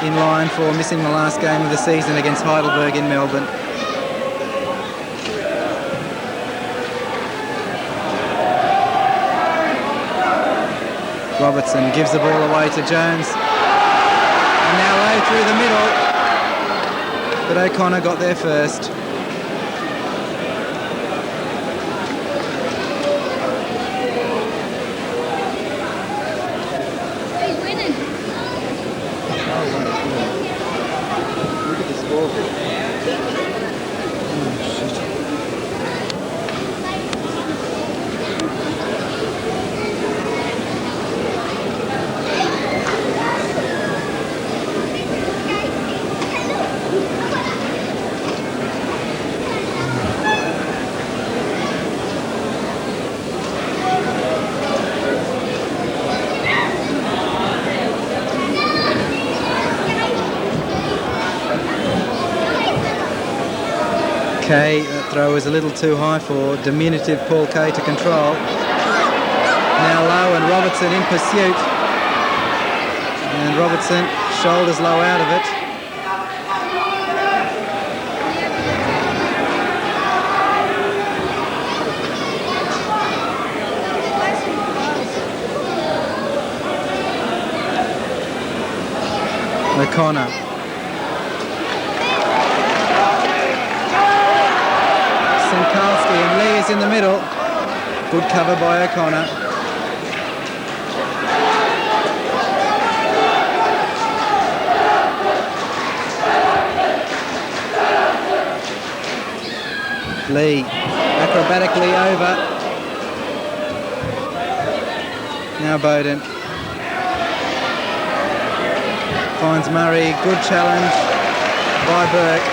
A: in line for missing the last game of the season against Heidelberg in Melbourne. Robertson gives the ball away to Jones. And now low through the middle. But O'Connor got there first.
D: He's winning.
A: Look at the scoreboard. Kay, that throw is a little too high for diminutive Paul Kay to control. Now low and Robertson in pursuit. And Robertson, shoulders low out of it. O'Connor. Sankalski and Lee is in the middle. Good cover by O'Connor. Lee acrobatically over. Now Bowden finds Murray. Good challenge by Burke.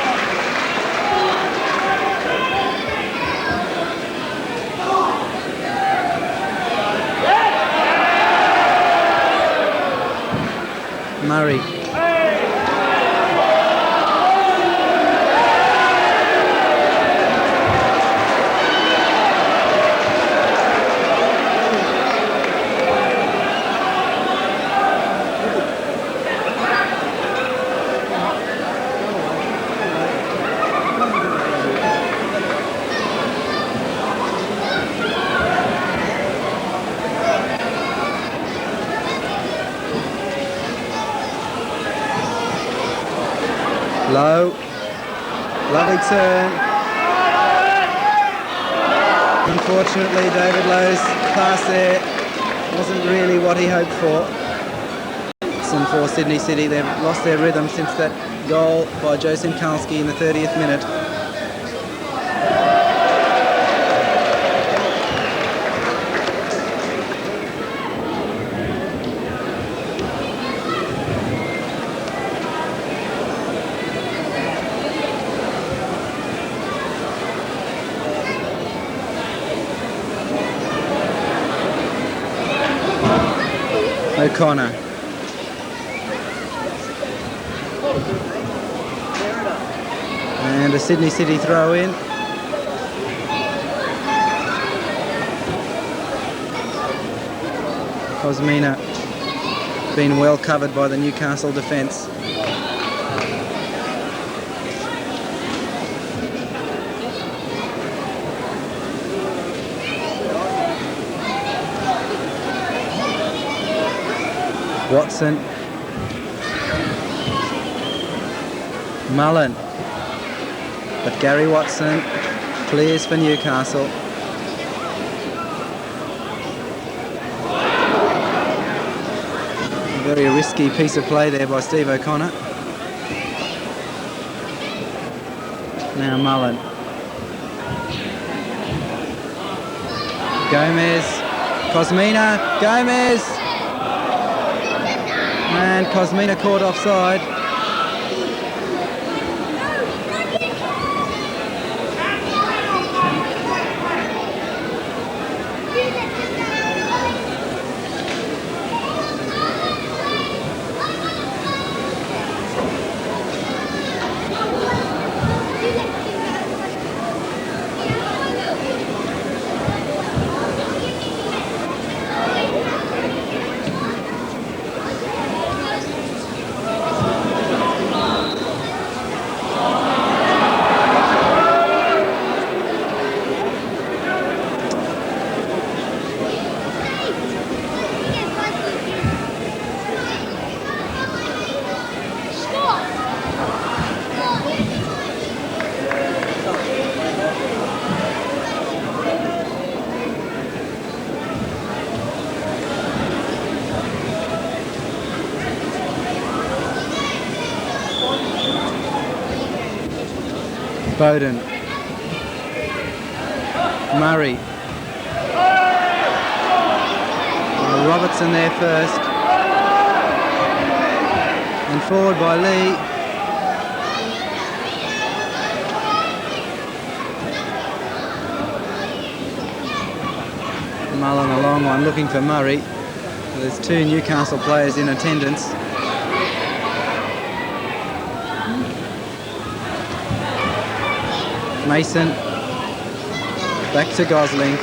D: Murray. Low, lovely turn. Unfortunately, David Lowe's pass there wasn't really what he hoped for. And for Sydney City, they've lost their rhythm since that goal by Joe Simkalski in the 30th minute. O'Connor. And a Sydney City throw in. Cosmina been well covered by the Newcastle defence. Watson, Mullen, but Gary Watson clears for Newcastle. A very risky piece of play there by Steve O'Connor. Now Mullen. Gomez, Cosmina, Gomez! And Cosmina caught offside. Bowden, Murray, Robertson there first, and forward by Lee. Mullen a long one looking for Murray. There's two Newcastle players in attendance. Mason, back to Gosling.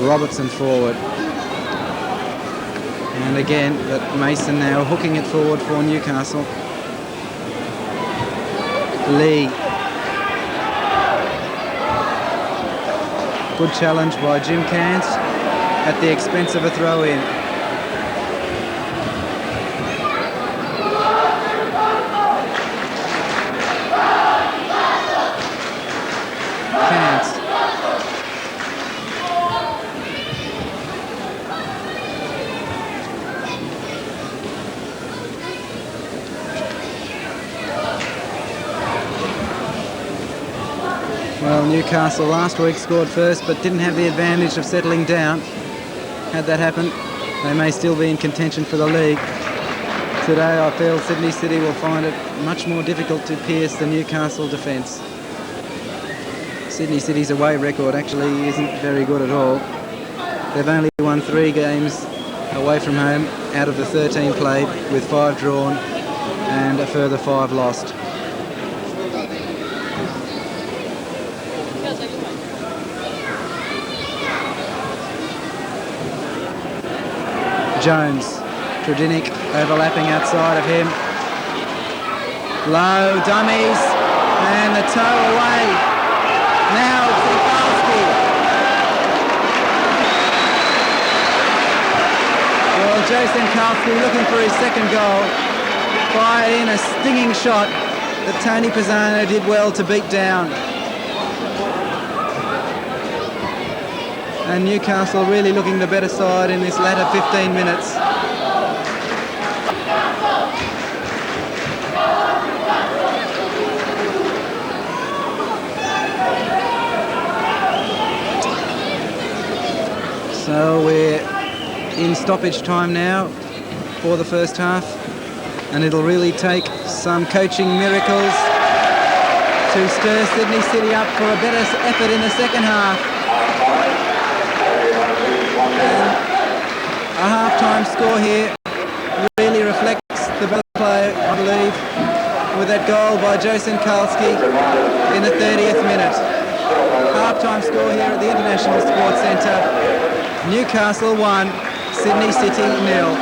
D: Robertson forward. And again, but Mason now hooking it forward for Newcastle. Lee. Good challenge by Jim Cant at the expense of a throw-in. Cant. Well, Newcastle last week scored first but didn't have the advantage of settling down. Had that happen, they may still be in contention for the league. Today I feel Sydney City will find it much more difficult to pierce the Newcastle defence. Sydney City's away record actually isn't very good at all. They've only won 3 games away from home out of the 13 played, with 5 drawn and a further 5 lost. Jones, Trudinic overlapping outside of him. Low, dummies, and the toe away. Now Zikalski. Well, Joe Zikalski looking for his second goal. Fired in a stinging shot that Tony Pisano did well to beat down. And Newcastle really looking the better side in this latter 15 minutes. So we're in stoppage time now for the first half, and it'll really take some coaching miracles to stir Sydney City up for a better effort in the second half. A half-time score here really reflects the better play, I believe, with that goal by Joe Zikalski in the 30th minute. Half-time score here at the International Sports Centre. Newcastle 1, Sydney City 0.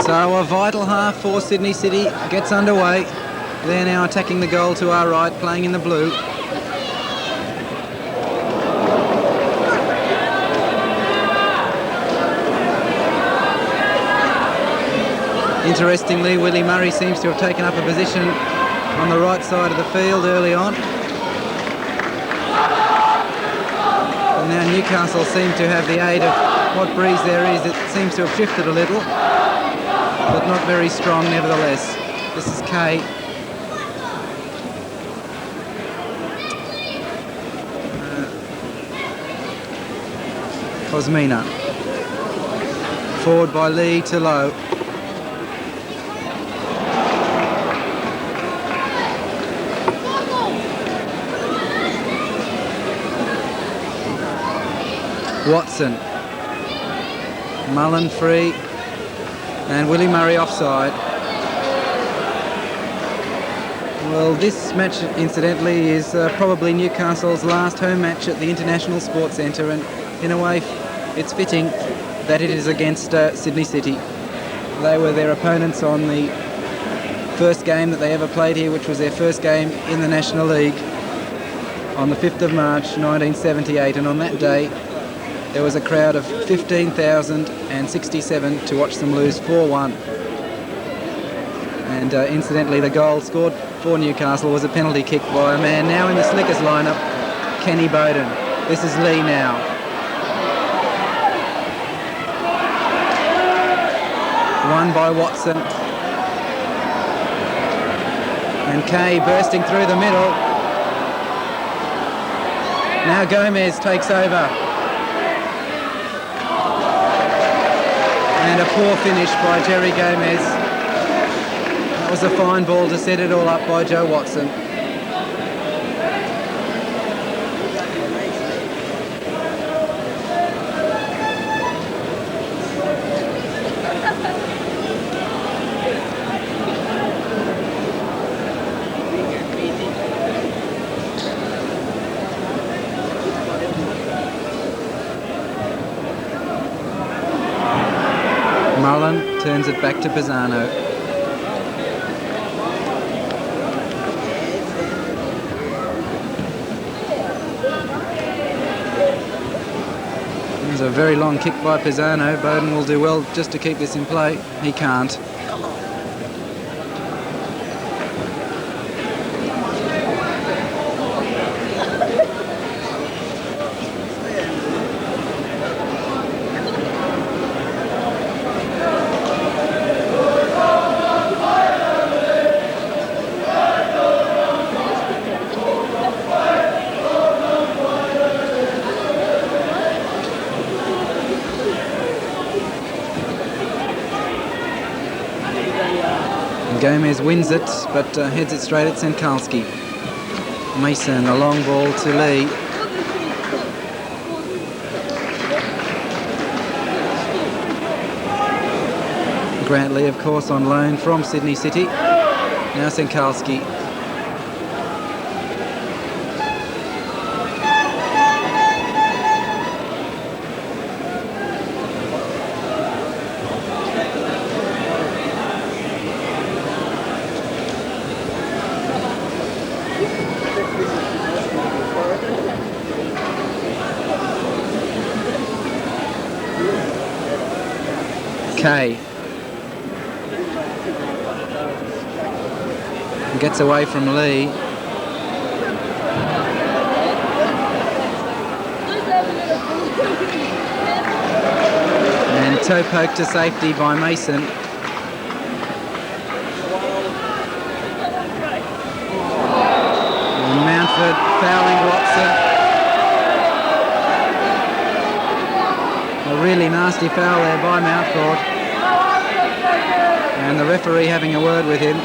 D: So a vital half for Sydney City gets underway. They're now attacking the goal to our right, playing in the blue. Interestingly, Willie Murray seems to have taken up a position on the right side of the field early on. And now Newcastle seem to have the aid of what breeze there is. It seems to have shifted a little, but not very strong nevertheless. This is Kay. Cosmina. Forward by Lee to Low. Watson. Mullen free. And Willie Murray offside. Well, this match, incidentally, is probably Newcastle's last home match at the International Sports Centre, and in a way, it's fitting that it is against Sydney City. They were their opponents on the first game that they ever played here, which was their first game in the National League on the 5th of March 1978, and on that day there was a crowd of 15,067 to watch them lose 4-1. And incidentally, the goal scored for Newcastle was a penalty kick by a man now in the Slickers lineup, Kenny Bowden. This is Lee now. Won by Watson. And Kay bursting through the middle. Now Gomez takes over. And a poor finish by Jerry Gomez. That was a fine ball to set it all up by Joe Watson. turns it back to Pisano. There's a very long kick by Pisano. Bowden will do well just to keep this in play. He can't. Gomez wins it, but heads it straight at Senkalski. Mason, a long ball to Lee. Grantley, of course, on loan from Sydney City. Now Senkalski. Kay gets away from Lee. And toe poke to safety by Mason. And Mountford fouling Watson. A really nasty foul there by Mountford. And the referee having a word with him.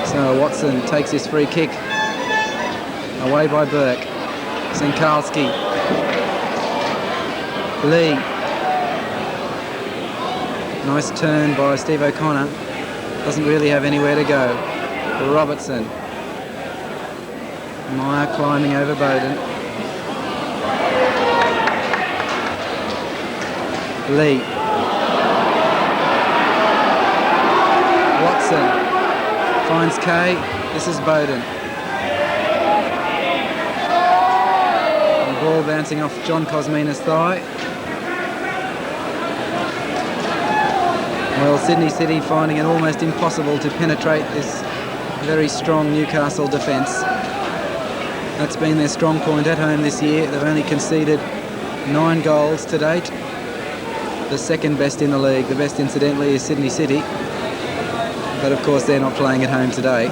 D: So Watson takes his free kick. Away by Burke. Senkalski. Lee. Nice turn by Steve O'Connor. Doesn't really have anywhere to go. Robertson. Meyer climbing over Bowden. Lee. Watson finds Kay. This is Bowden. The ball bouncing off John Cosmina's thigh. Well, Sydney City finding it almost impossible to penetrate this very strong Newcastle defence. That's been their strong point at home this year. They've only conceded 9 goals to date. The second best in the league. The best, incidentally, is Sydney City. But of course, they're not playing at home today.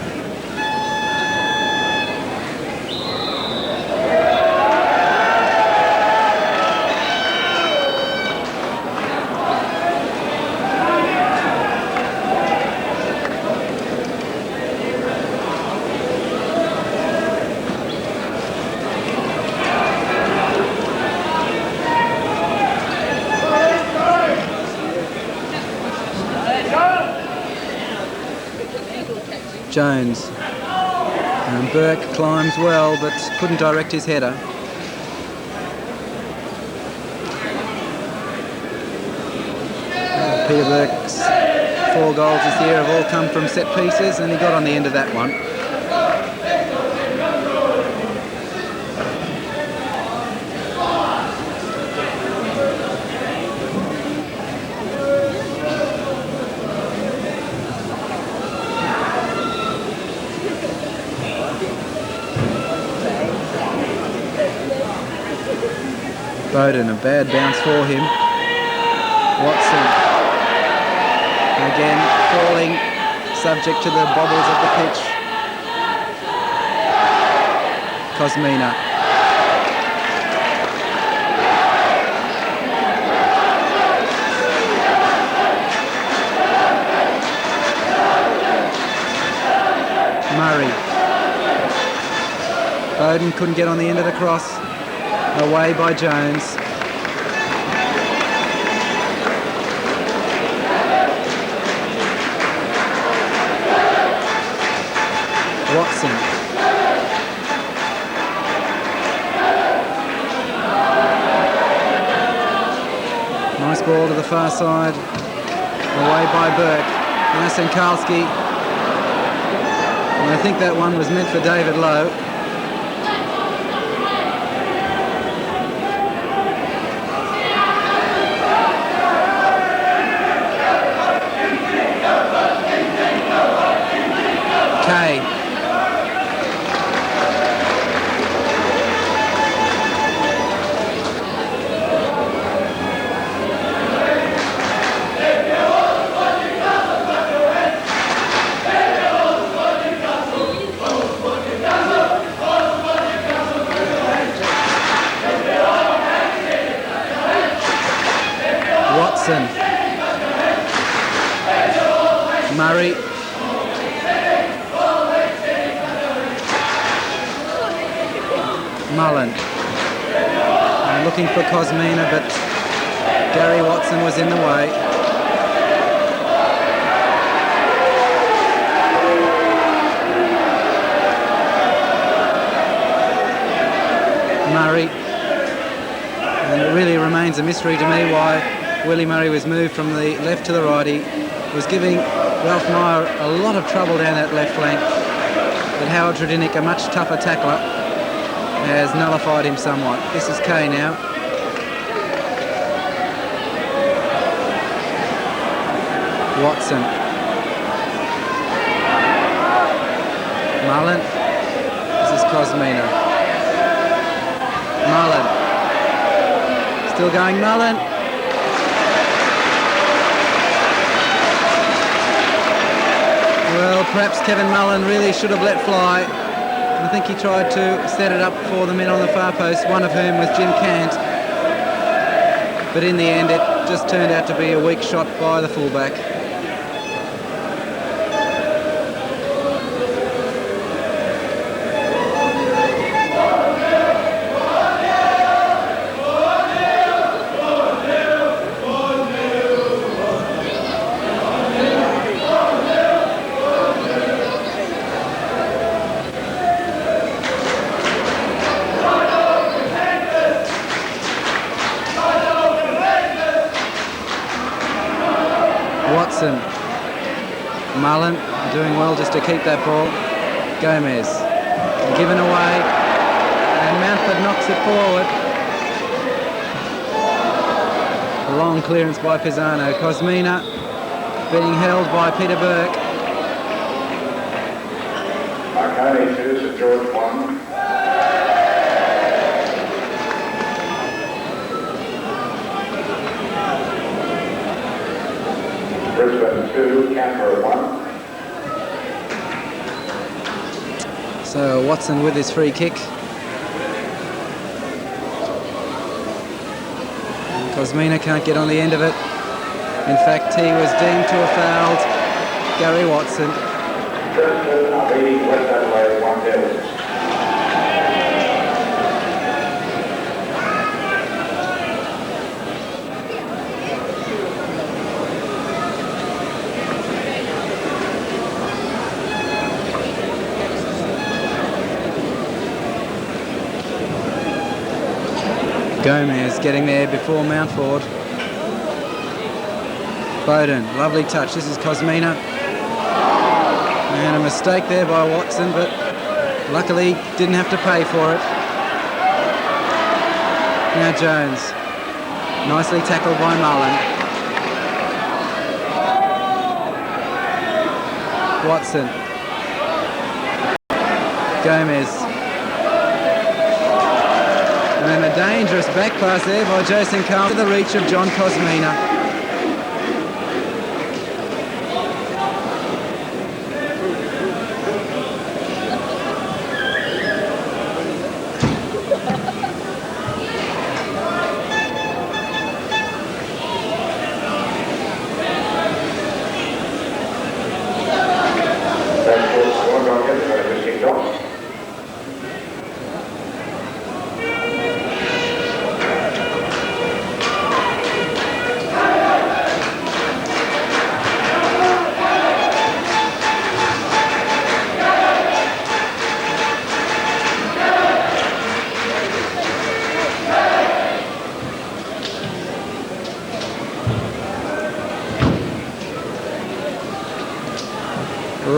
D: Jones. And Burke climbs well, but couldn't direct his header. Peter Burke's 4 goals this year have all come from set pieces, and he got on the end of that one. Bowden, a bad bounce for him. Watson, again falling, subject to the bobbles of the pitch. Cosmina. Murray. Bowden couldn't get on the end of the cross. Away by Jones. Watson. ball to the far side. Away by Burke. Now Senkalski. And I think that one was meant for David Lowe. Kay. Watson. Murray. Mullen. I'm looking for Cosmina, but Gary Watson was in the way. Murray. And it really remains a mystery to me why Willie Murray was moved from the left to the right. He was giving Ralph Meyer a lot of trouble down that left flank. But Howard Tredinick, a much tougher tackler, has nullified him somewhat. This is Kay now. Watson. Mullen. This is Cosmina. Mullen. Still going Mullen. Well, perhaps Kevin Mullen really should have let fly. I think he tried to set it up for the men on the far post, one of whom was Jim Cant. But in the end, it just turned out to be a weak shot by the fullback. Mullen doing well just to keep that ball. Gomez given away and Mountford knocks it forward. A long clearance by Pisano. Cosmina being held by Peter Burke.
C: Marconi 2, St George 1. Brisbane 2, Canberra 1.
D: So Watson with his free kick. And Cosmina can't get on the end of it. In fact, he was deemed to have fouled Gary Watson.
C: Preston are leading West Adelaide 1-0.
D: Gomez getting there before Mountford. Bowden, lovely touch. This is Cosmina. And a mistake there by Watson, but luckily didn't have to pay for it. Now Jones. Nicely tackled by Mullen. Watson. Gomez. And a dangerous back pass there by Joe Sinclair to the reach of John Cosmina.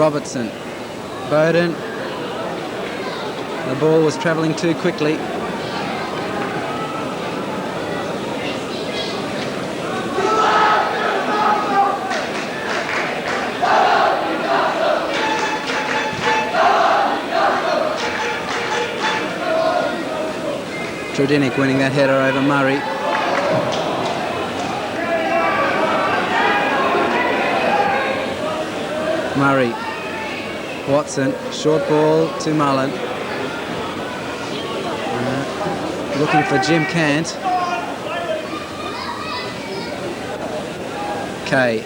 D: Robertson. Bowden. The ball was travelling too quickly. Trudinic winning that header over Murray. Murray. Watson. Short ball to Mullen. Looking for Jim Cant. Kay.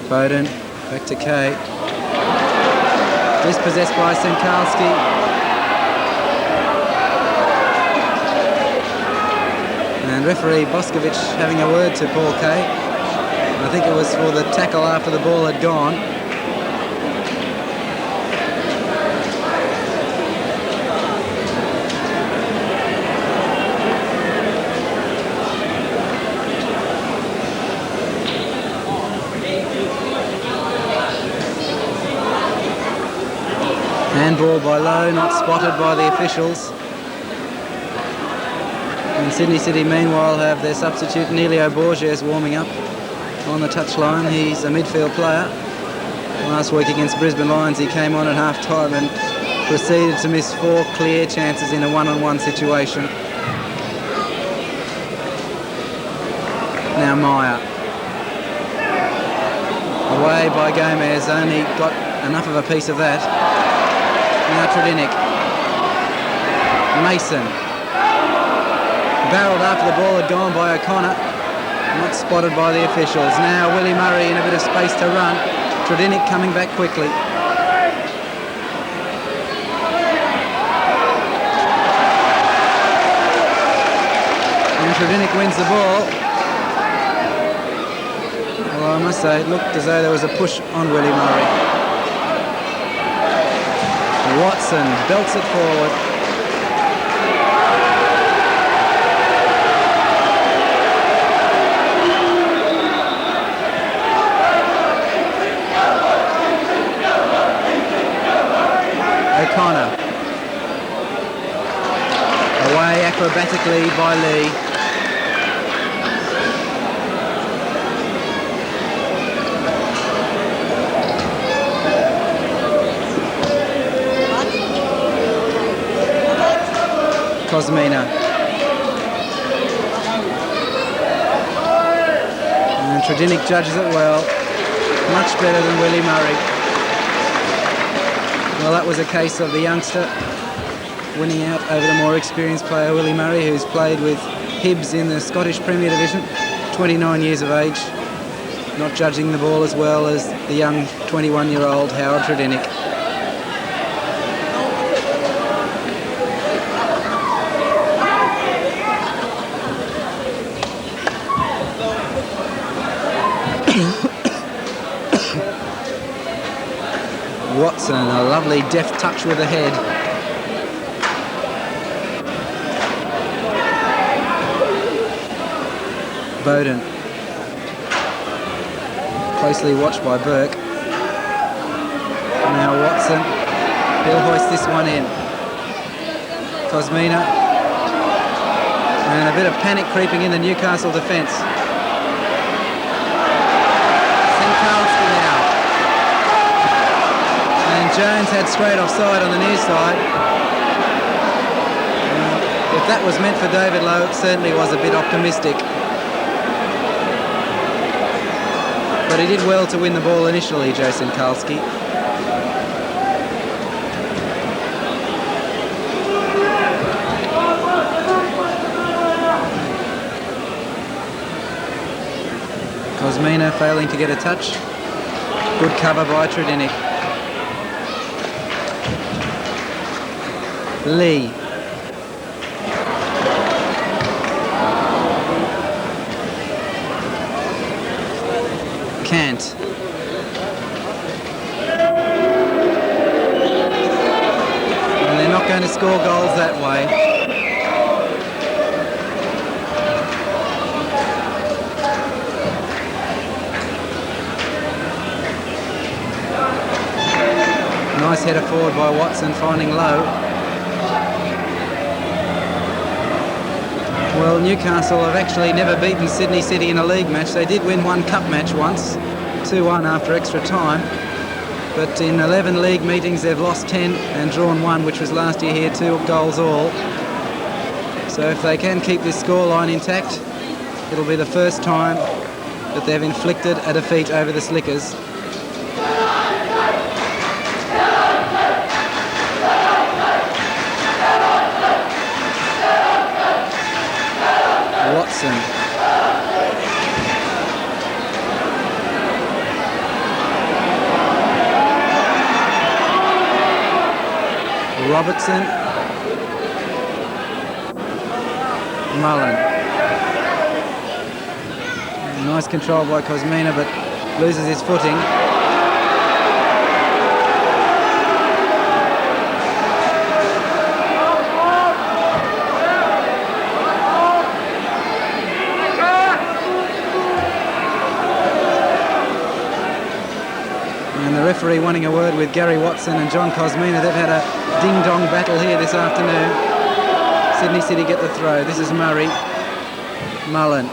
D: Bowden. Back to Kay. Dispossessed by Senkalski. And referee Boscovich having a word to Paul Kay. I think it was for the tackle after the ball had gone. Handball by Lowe, not spotted by the officials. And Sydney City meanwhile have their substitute Nelio Borges warming up on the touchline. He's a midfield player. Last week against Brisbane Lions he came on at half-time and proceeded to miss 4 clear chances in a one-on-one situation. Now Meyer. Away by Gomez, only got enough of a piece of that. Now Trudinic. Mason. Barrelled after the ball had gone by O'Connor. Not spotted by the officials. Now Willie Murray in a bit of space to run. Trudinic coming back quickly. And Trudinic wins the ball. Well, I must say, it looked as though there was a push on Willie Murray. Watson belts it forward. O'Connor. Away acrobatically by Lee. Cosmina. And Trudinic judges it well. Much better than Willie Murray. Well, that was a case of the youngster winning out over the more experienced player, Willie Murray, who's played with Hibs in the Scottish Premier Division, 29 years of age, not judging the ball as well as the young 21-year-old Howard Trudinic. Watson, a lovely deft touch with the head. Bowden. Closely watched by Burke. Now Watson. He'll hoist this one in. Cosmina. And a bit of panic creeping in the Newcastle defence. Senkalski now. And Jones had straight offside on the near side. If that was meant for David Lowe, it certainly was a bit optimistic. But he did well to win the ball initially, Joe Senkalski. Cosmina failing to get a touch. Good cover by Trudinic. Lee. Cant. And they're not going to score goals that way. Nice header forward by Watson, finding Lowe. Well, Newcastle have actually never beaten Sydney City in a league match. They did win one cup match once, 2-1 after extra time. But in 11 league meetings, they've lost 10 and drawn 1, which was last year here, 2 goals all. So if they can keep this scoreline intact, it'll be the first time that they've inflicted a defeat over the Slickers. Watson. Robertson. Mullen. Nice control by Cosmina, but loses his footing. And the referee wanting a word with Gary Watson and John Cosmina. They've had a ding-dong battle here this afternoon. Sydney City get the throw. This is Murray. Mullen.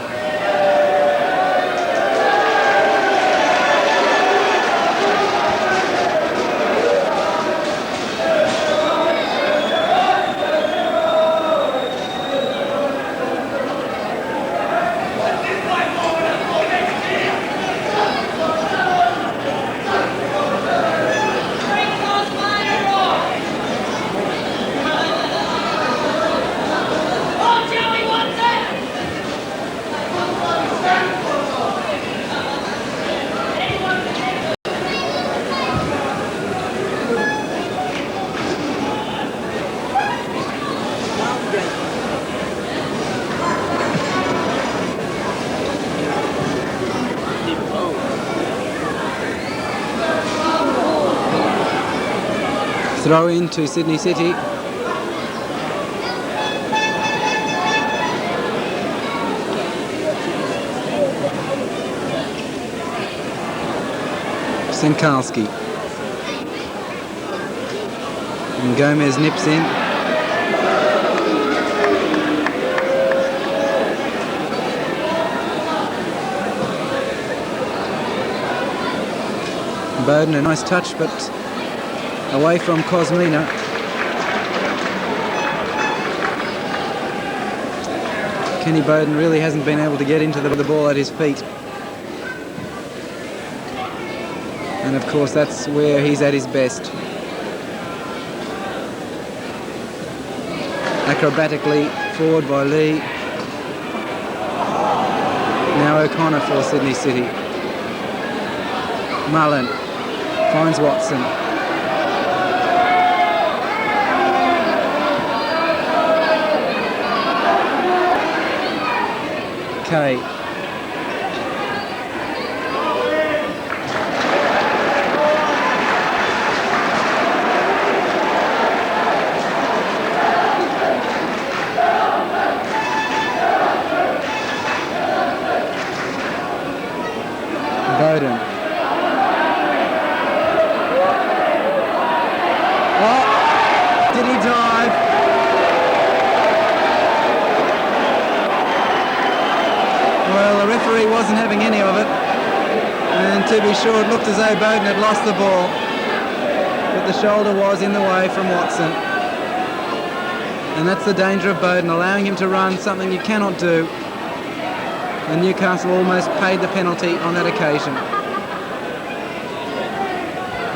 D: Throw in to Sydney City. Senkalski. And Gomez nips in. Bowden, a nice touch, but away from Cosmina. Kenny Bowden really hasn't been able to get into the ball at his feet. And of course that's where he's at his best. Acrobatically forward by Lee. Now O'Connor for Sydney City. Mullen finds Watson. Kay. Bowden. Oh, did he dive? Well, the referee wasn't having any of it, and to be sure it looked as though Bowden had lost the ball, but the shoulder was in the way from Watson. And that's the danger of Bowden, allowing him to run, something you cannot do. And Newcastle almost paid the penalty on that occasion.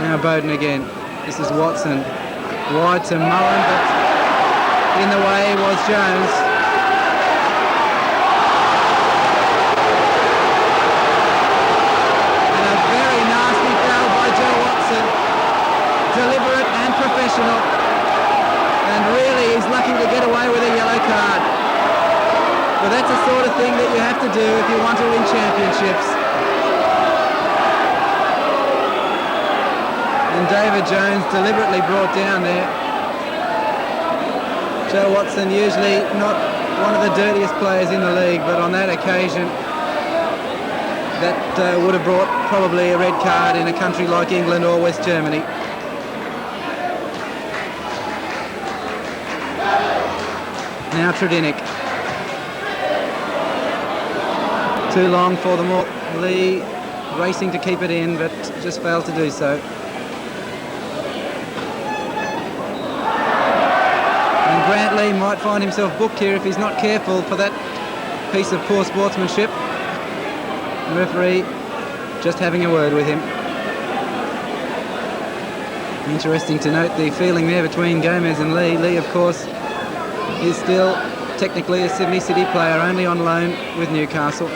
D: Now Bowden again. This is Watson. Wide to Mullen, but in the way was Jones. And a very nasty foul by Joe Watson. Deliberate and professional. And really he's lucky to get away with a yellow card. But that's the sort of thing that you have to do if you want to win championships. And David Jones deliberately brought down there. Joe Watson, usually not one of the dirtiest players in the league, but on that occasion that would have brought probably a red card in a country like England or West Germany. Now Tradinic. Too long for them all. Lee racing to keep it in, but just failed to do so. And Grant Lee might find himself booked here if he's not careful for that piece of poor sportsmanship. The referee just having a word with him. Interesting to note the feeling there between Gomez and Lee. Lee, of course, is still technically a Sydney City player, only on loan with Newcastle.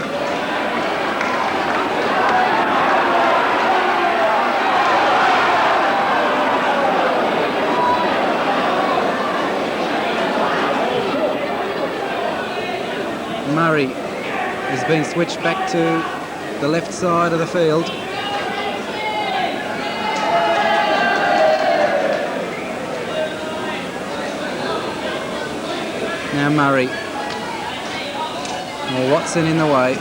D: Murray has been switched back to the left side of the field. Now Murray. Well, Watson in the way.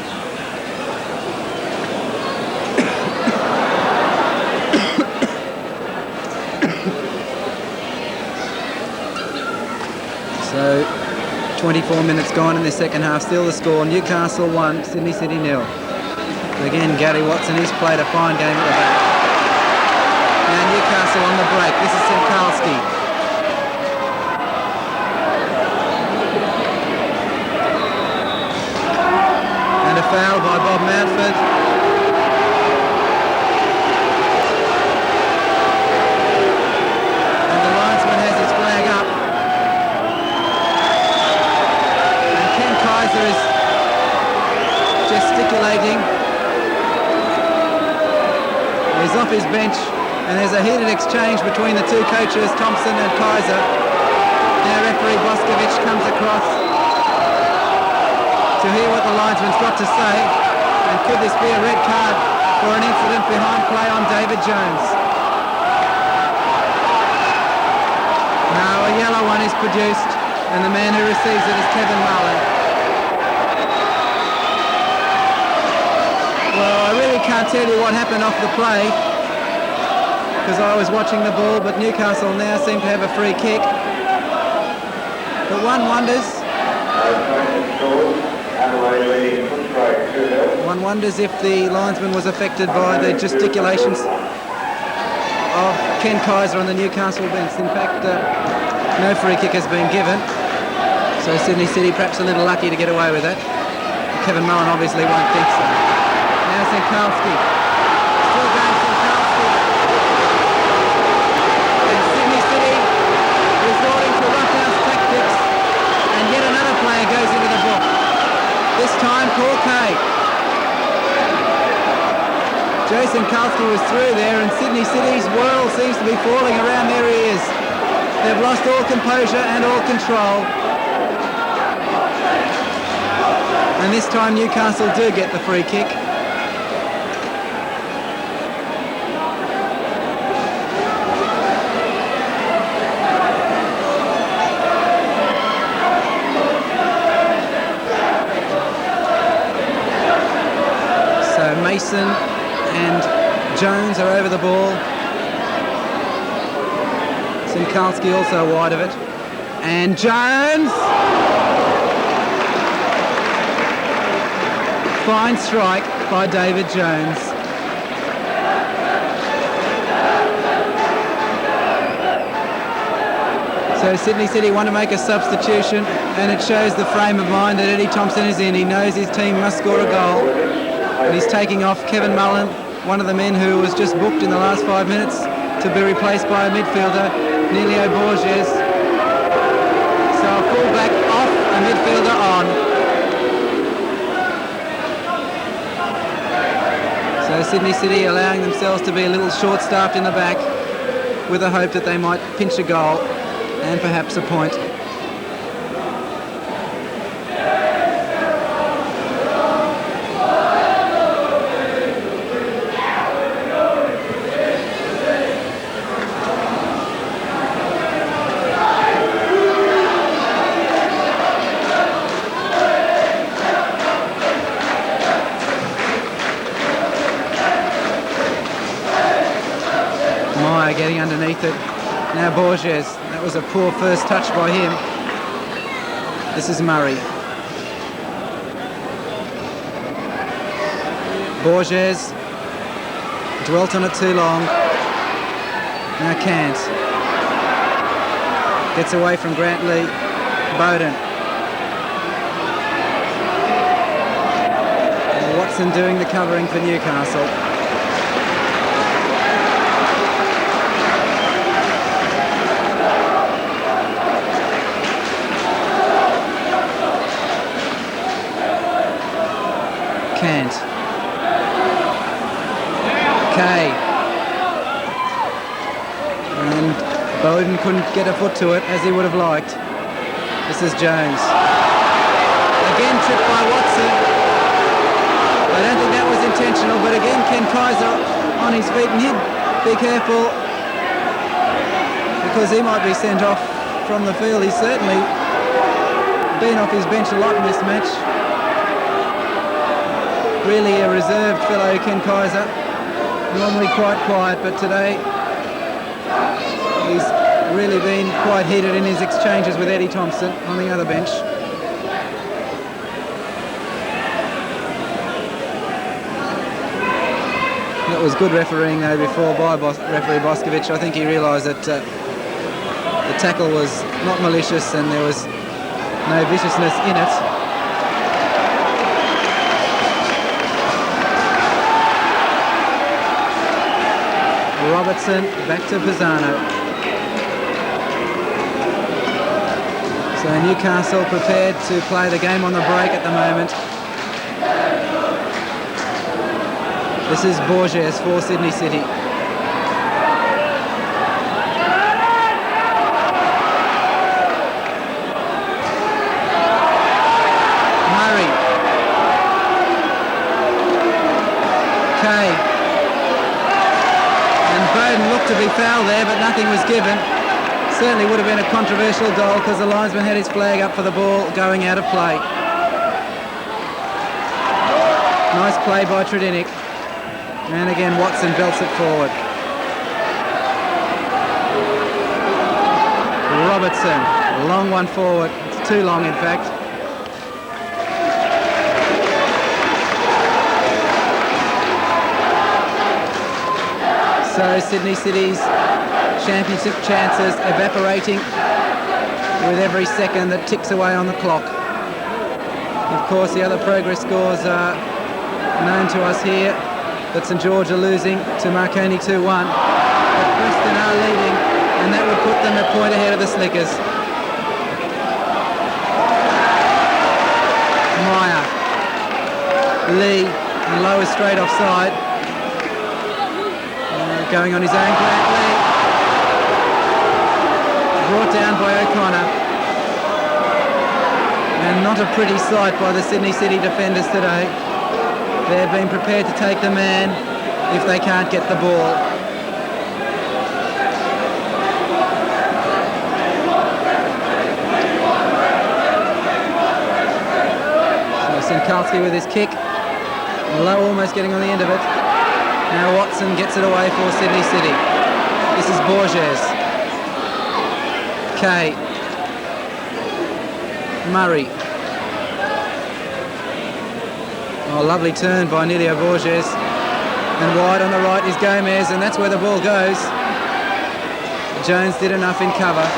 D: So 24 minutes gone in the second half. Still the score. Newcastle 1, Sydney City 0. Again, Gary Watson, he's played a fine game at the back. Now Newcastle on the break. This is Simkalski. And a foul by Bob Mountford. And the linesman has his flag up. And Ken Kaiser is gesticulating. He's off his bench, and there's a heated exchange between the two coaches, Thompson and Kaiser. Now referee Boscovich comes across to hear what the linesman's got to say, and could this be a red card for an incident behind play on David Jones? Now a yellow one is produced, and the man who receives it is Kevin Mullen. Well, I really can't tell you what happened off the play, because I was watching the ball, but Newcastle now seem to have a free kick. But one wonders if the linesman was affected by the gesticulations of Ken Kaiser on the Newcastle bench. In fact, no free kick has been given, so Sydney City perhaps a little lucky to get away with that. Kevin Mullen obviously won't think so. Now Simkalski. Still going Simkalski. And Sydney City resorting to roughhouse tactics, and yet another player goes into the book. This time Paul Kay. Joe Simkalski was through there, and Sydney City's world seems to be falling around their ears. They've lost all composure and all control. And this time Newcastle do get the free kick. So Mason and Jones are over the ball. Simkalski also wide of it. And Jones! Fine strike by David Jones. So Sydney City want to make a substitution, and it shows the frame of mind that Eddie Thompson is in. He knows his team must score a goal. And he's taking off Kevin Mullen, one of the men who was just booked in the last 5 minutes to be replaced by a midfielder, Nelio Borges. So a fullback off, a midfielder on. So Sydney City allowing themselves to be a little short-staffed in the back, with the hope that they might pinch a goal and perhaps a point. Getting underneath it. Now Borges. That was a poor first touch by him. This is Murray. Borges dwelt on it too long. Now can't. Gets away from Grantley. Bowden. And Watson doing the covering for Newcastle. Can't. Kay. And Bowden couldn't get a foot to it as he would have liked. This is Jones. Again tripped by Watson. I don't think that was intentional, but again Ken Kaiser on his feet, and he'd be careful because he might be sent off from the field. He's certainly been off his bench a lot in this match. Really a reserved fellow, Ken Kaiser. Normally quite quiet, but today he's really been quite heated in his exchanges with Eddie Thompson on the other bench. That was good refereeing though before by referee Boscovich. I think he realised that the tackle was not malicious and there was no viciousness in it. Robertson back to Pisano. So Newcastle prepared to play the game on the break at the moment. This is Borges for Sydney City. Murray. Kay. And Bowden looked to be fouled there, but nothing was given. Certainly would have been a controversial goal because the linesman had his flag up for the ball going out of play. Nice play by Tredinick. And again Watson belts it forward. Robertson, long one forward. It's too long in fact. So Sydney City's championship chances evaporating with every second that ticks away on the clock. Of course, the other progress scores are known to us here, but St George are losing to Marconi 2-1. But Preston are leading, and that would put them a point ahead of the Slickers. Meyer. Lee, and Lowe is straight offside. Going on his own, Grantley. Brought down by O'Connor. And not a pretty sight by the Sydney City defenders today. They've been prepared to take the man if they can't get the ball. So Sinkalski with his kick. Lowe almost getting on the end of it. Now Watson gets it away for Sydney City. This is Borges. Kay. Murray. Oh, lovely turn by Nilio Borges. And wide on the right is Gomez, and that's where the ball goes. Jones did enough in cover.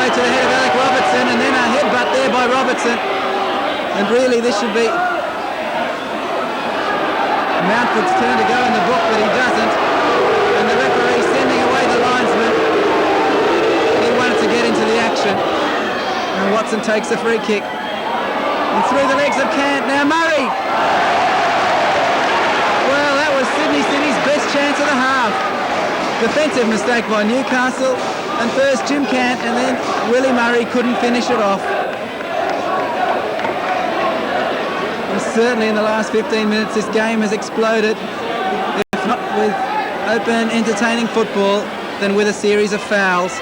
D: To the head of Alec Robertson, and then a headbutt there by Robertson, and really this should be Mountford's turn to go in the book, but he doesn't, and the referee sending away the linesman. He wanted to get into the action, and Watson takes the free kick and through the legs of Cant. Now Murray. Well, that was Sydney City's best chance of the half. Defensive mistake by Newcastle. And first Jim Cant, and then Willie Murray couldn't finish it off. And certainly in the last 15 minutes this game has exploded, if not with open, entertaining football, then with a series of fouls.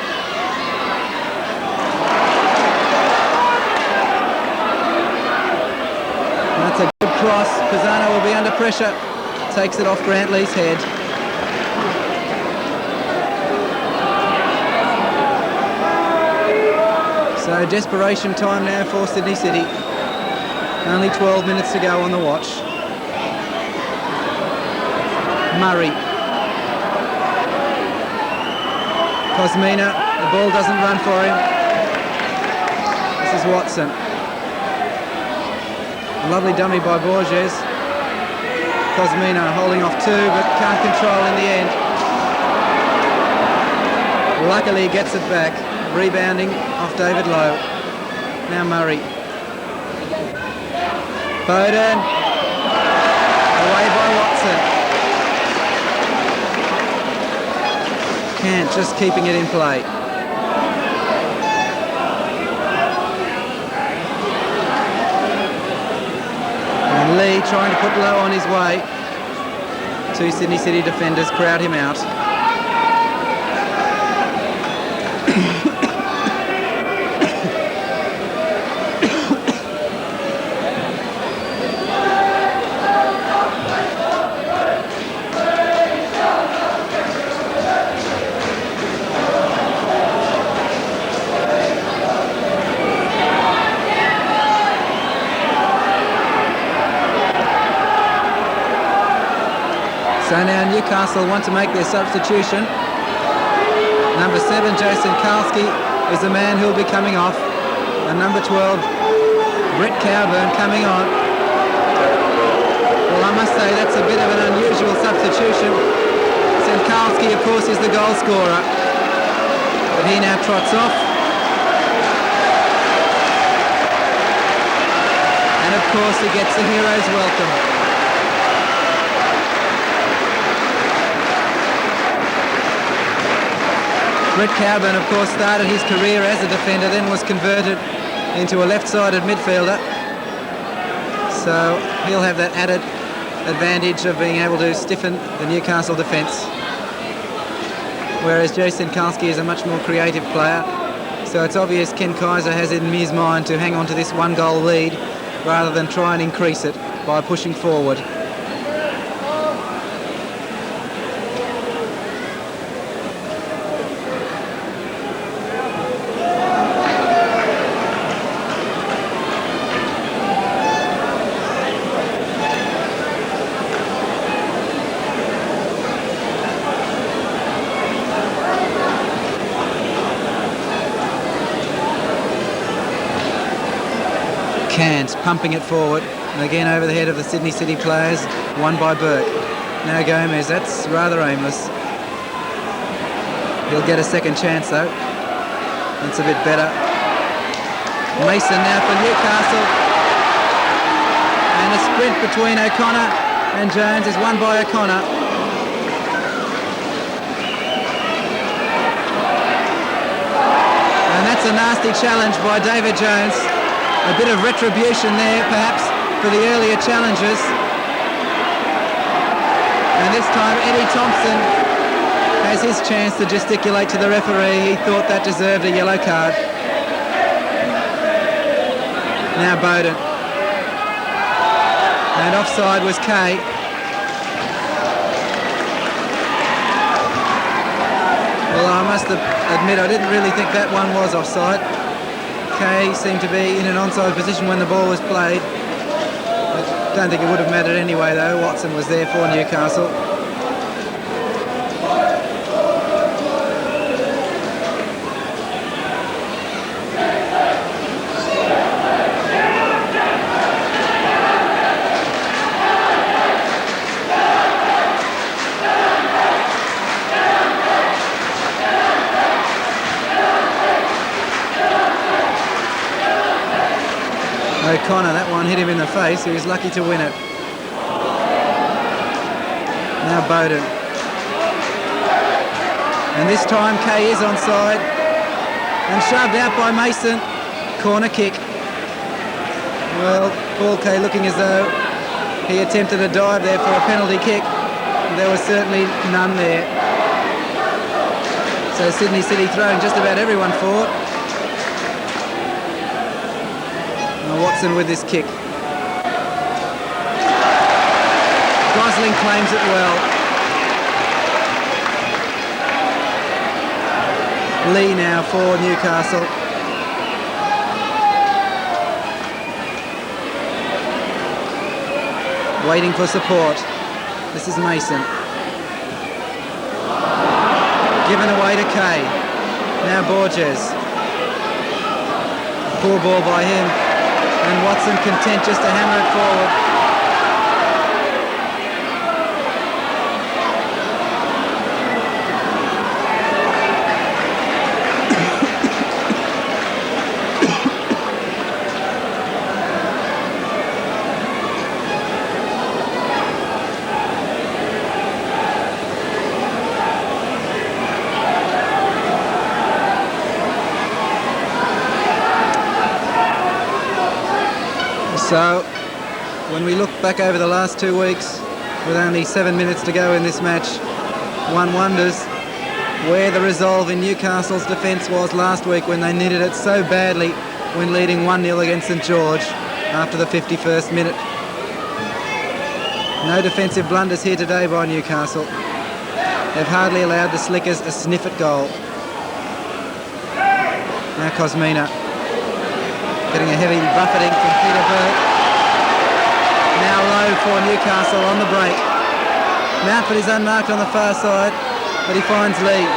D: pressure, takes it off Grantley's head. So desperation time now for Sydney City. Only 12 minutes to go on the watch. Murray. Cosmina, the ball doesn't run for him. This is Watson. Lovely dummy by Borges. Cosmina holding off two, but can't control in the end. Luckily gets it back. Rebounding off David Lowe. Now Murray. Bowden. Away by Watson. Kant just keeping it in play. And Lee trying to put Lowe on his way. Two Sydney City defenders crowd him out. So now Newcastle want to make their substitution. Number 7, Jason Karlski, is the man who'll be coming off. And number 12, Brett Cowburn, coming on. Well, I must say that's a bit of an unusual substitution. St. Karlski, of course, is the goal scorer. But he now trots off. And of course he gets the hero's welcome. Brett Cowburn, of course, started his career as a defender, then was converted into a left-sided midfielder. So he'll have that added advantage of being able to stiffen the Newcastle defence. Whereas Jason Karlski is a much more creative player. So it's obvious Ken Kaiser has it in his mind to hang on to this one-goal lead rather than try and increase it by pushing forward. Kant pumping it forward, and again over the head of the Sydney City players, won by Burke. Now Gomez, that's rather aimless. He'll get a second chance though. That's a bit better. Mason now for Newcastle. And a sprint between O'Connor and Jones is won by O'Connor. And that's a nasty challenge by David Jones. A bit of retribution there, perhaps, for the earlier challenges. And this time Eddie Thompson has his chance to gesticulate to the referee. He thought that deserved a yellow card. Now Bowden. And offside was Kay. Well, I must admit I didn't really think that one was offside. Kay seemed to be in an onside position when the ball was played. I don't think it would have mattered anyway though. Watson was there for Newcastle. O'Connor, that one hit him in the face. He was lucky to win it. Now Bowden. And this time Kay is onside. And shoved out by Mason. Corner kick. Well, Paul Kay looking as though he attempted a dive there for a penalty kick. There was certainly none there. So Sydney City throwing just about everyone forward. Watson with this kick. Gosling claims it well. Lee now for Newcastle. Waiting for support. This is Mason. Given away to Kay. Now Borges. Poor ball by him. And Watson content just to hammer it forward. So, when we look back over the last 2 weeks, with only 7 minutes to go in this match, one wonders where the resolve in Newcastle's defence was last week when they needed it so badly when leading 1-0 against St George after the 51st minute. No defensive blunders here today by Newcastle. They've hardly allowed the Slickers a sniff at goal. Now Cosmina. Getting a heavy buffeting from Peter Burke. Now low for Newcastle on the break. Mountford is unmarked on the far side, but he finds Lee.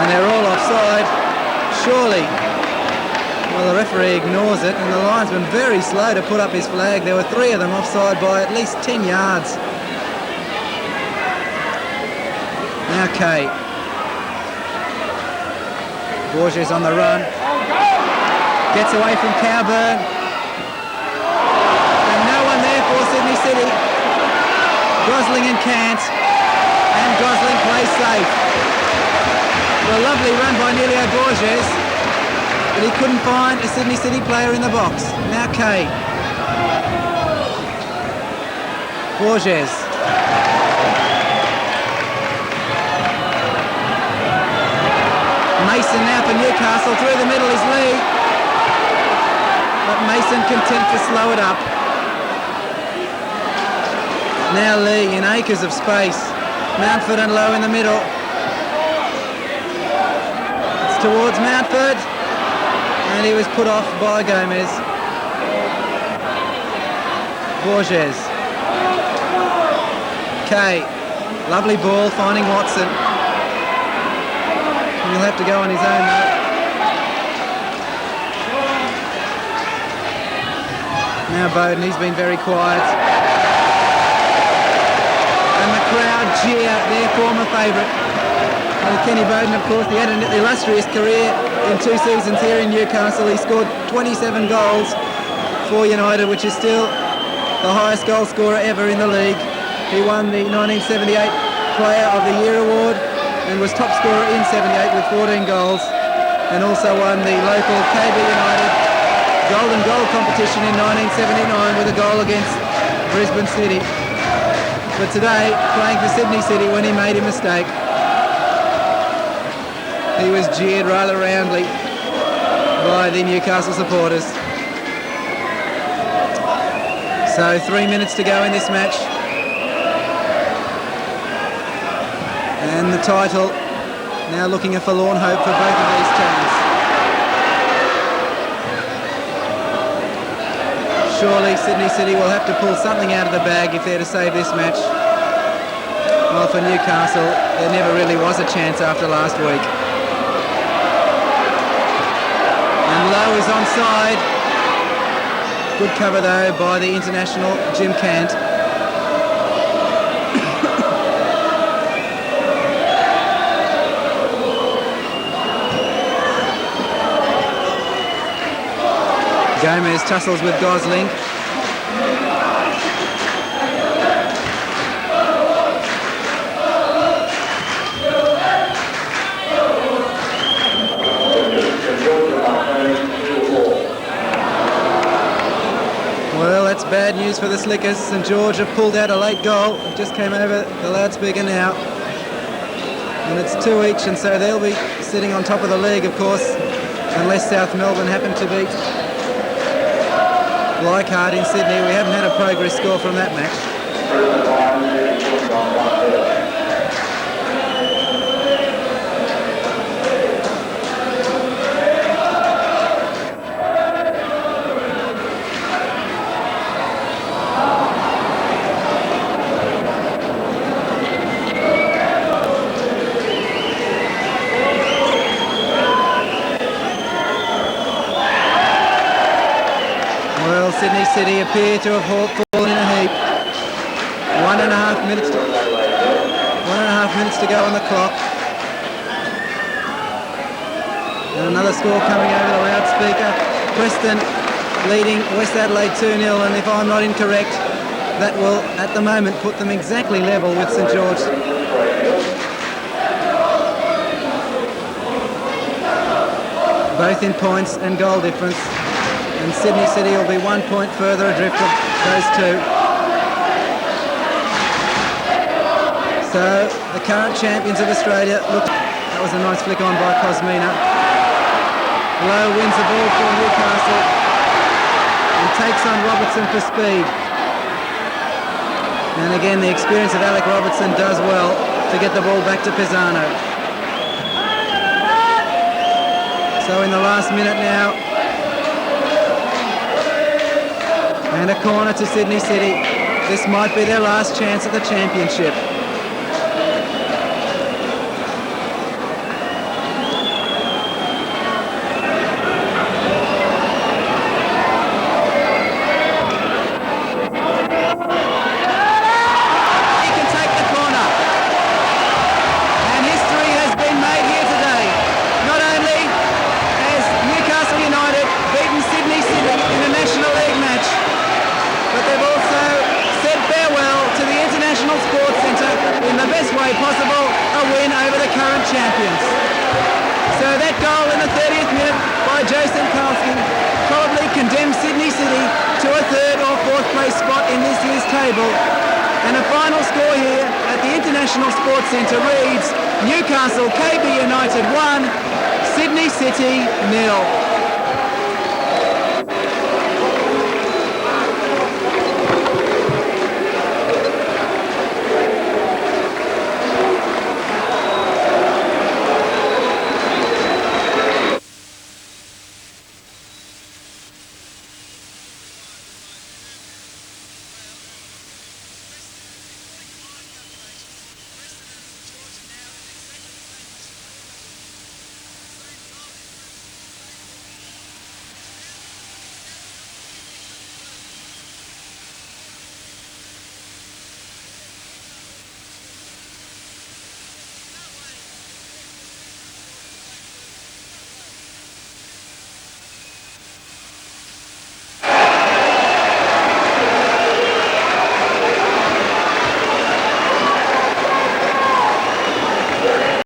D: And they're all offside, surely. Well, the referee ignores it, and the linesman very slow to put up his flag. There were 3 of them offside by at least 10 yards. Now Kay. Borges on the run. Gets away from Cowburn. And no one there for Sydney City. Gosling and Cant. And Gosling plays safe. Well, a lovely run by Nelio Borges. But he couldn't find a Sydney City player in the box. Now Kay. Borges. Mason now for Newcastle. Through the middle is Lee. But Mason content to slow it up. Now Lee in acres of space. Mountford and Lowe in the middle. It's towards Mountford. And he was put off by Gomez. Borges. Kay. Lovely ball, finding Watson. He'll have to go on his own though. Now Bowden, he's been very quiet. And the crowd jeer their former favourite. And Kenny Bowden, of course, he had an illustrious career in 2 seasons here in Newcastle. He scored 27 goals for United, which is still the highest goal scorer ever in the league. He won the 1978 Player of the Year award and was top scorer in 78 with 14 goals, and also won the local KB United Golden Goal competition in 1979 with a goal against Brisbane City. But today, playing for Sydney City when he made a mistake, he was jeered rather roundly by the Newcastle supporters. So 3 minutes to go in this match. And the title now looking a forlorn hope for both of these teams. Surely Sydney City will have to pull something out of the bag if they're to save this match. Well, for Newcastle, there never really was a chance after last week. And Lowe is onside. Good cover though by the international Jim Cant. Gomez tussles with Gosling. Well, that's bad bad news for the Slickers. St George have pulled out a late goal. It just came over the loudspeaker now. And it's 2 each, and so they'll be sitting on top of the league, of course, unless South Melbourne happen to beat Leichhardt in Sydney. We haven't had a progress score from that match. Sydney City appear to have fallen in a heap. 1.5 minutes to go on the clock. And another score coming over the loudspeaker. Preston leading West Adelaide 2-0, and if I'm not incorrect, that will at the moment put them exactly level with St George. Both in points and goal difference. And Sydney City will be 1 point further adrift of those two. So the current champions of Australia, look, that was a nice flick on by Cosmina. Lowe wins the ball for Newcastle and takes on Robertson for speed. And again, the experience of Alec Robertson does well to get the ball back to Pisano. So in the last minute now, and a corner to Sydney City. This might be their last chance at the championship. He can take the corner. And history has been made here today. Not only has Newcastle United beaten Sydney City in a National League match, but they've also said farewell to the International Sports Centre in the best way possible, a win over the current champions. So that goal in the 30th minute by Jason Kalski probably condemns Sydney City to a 3rd or 4th place spot in this year's table. And a final score here at the International Sports Centre reads Newcastle KB United 1, Sydney City 0.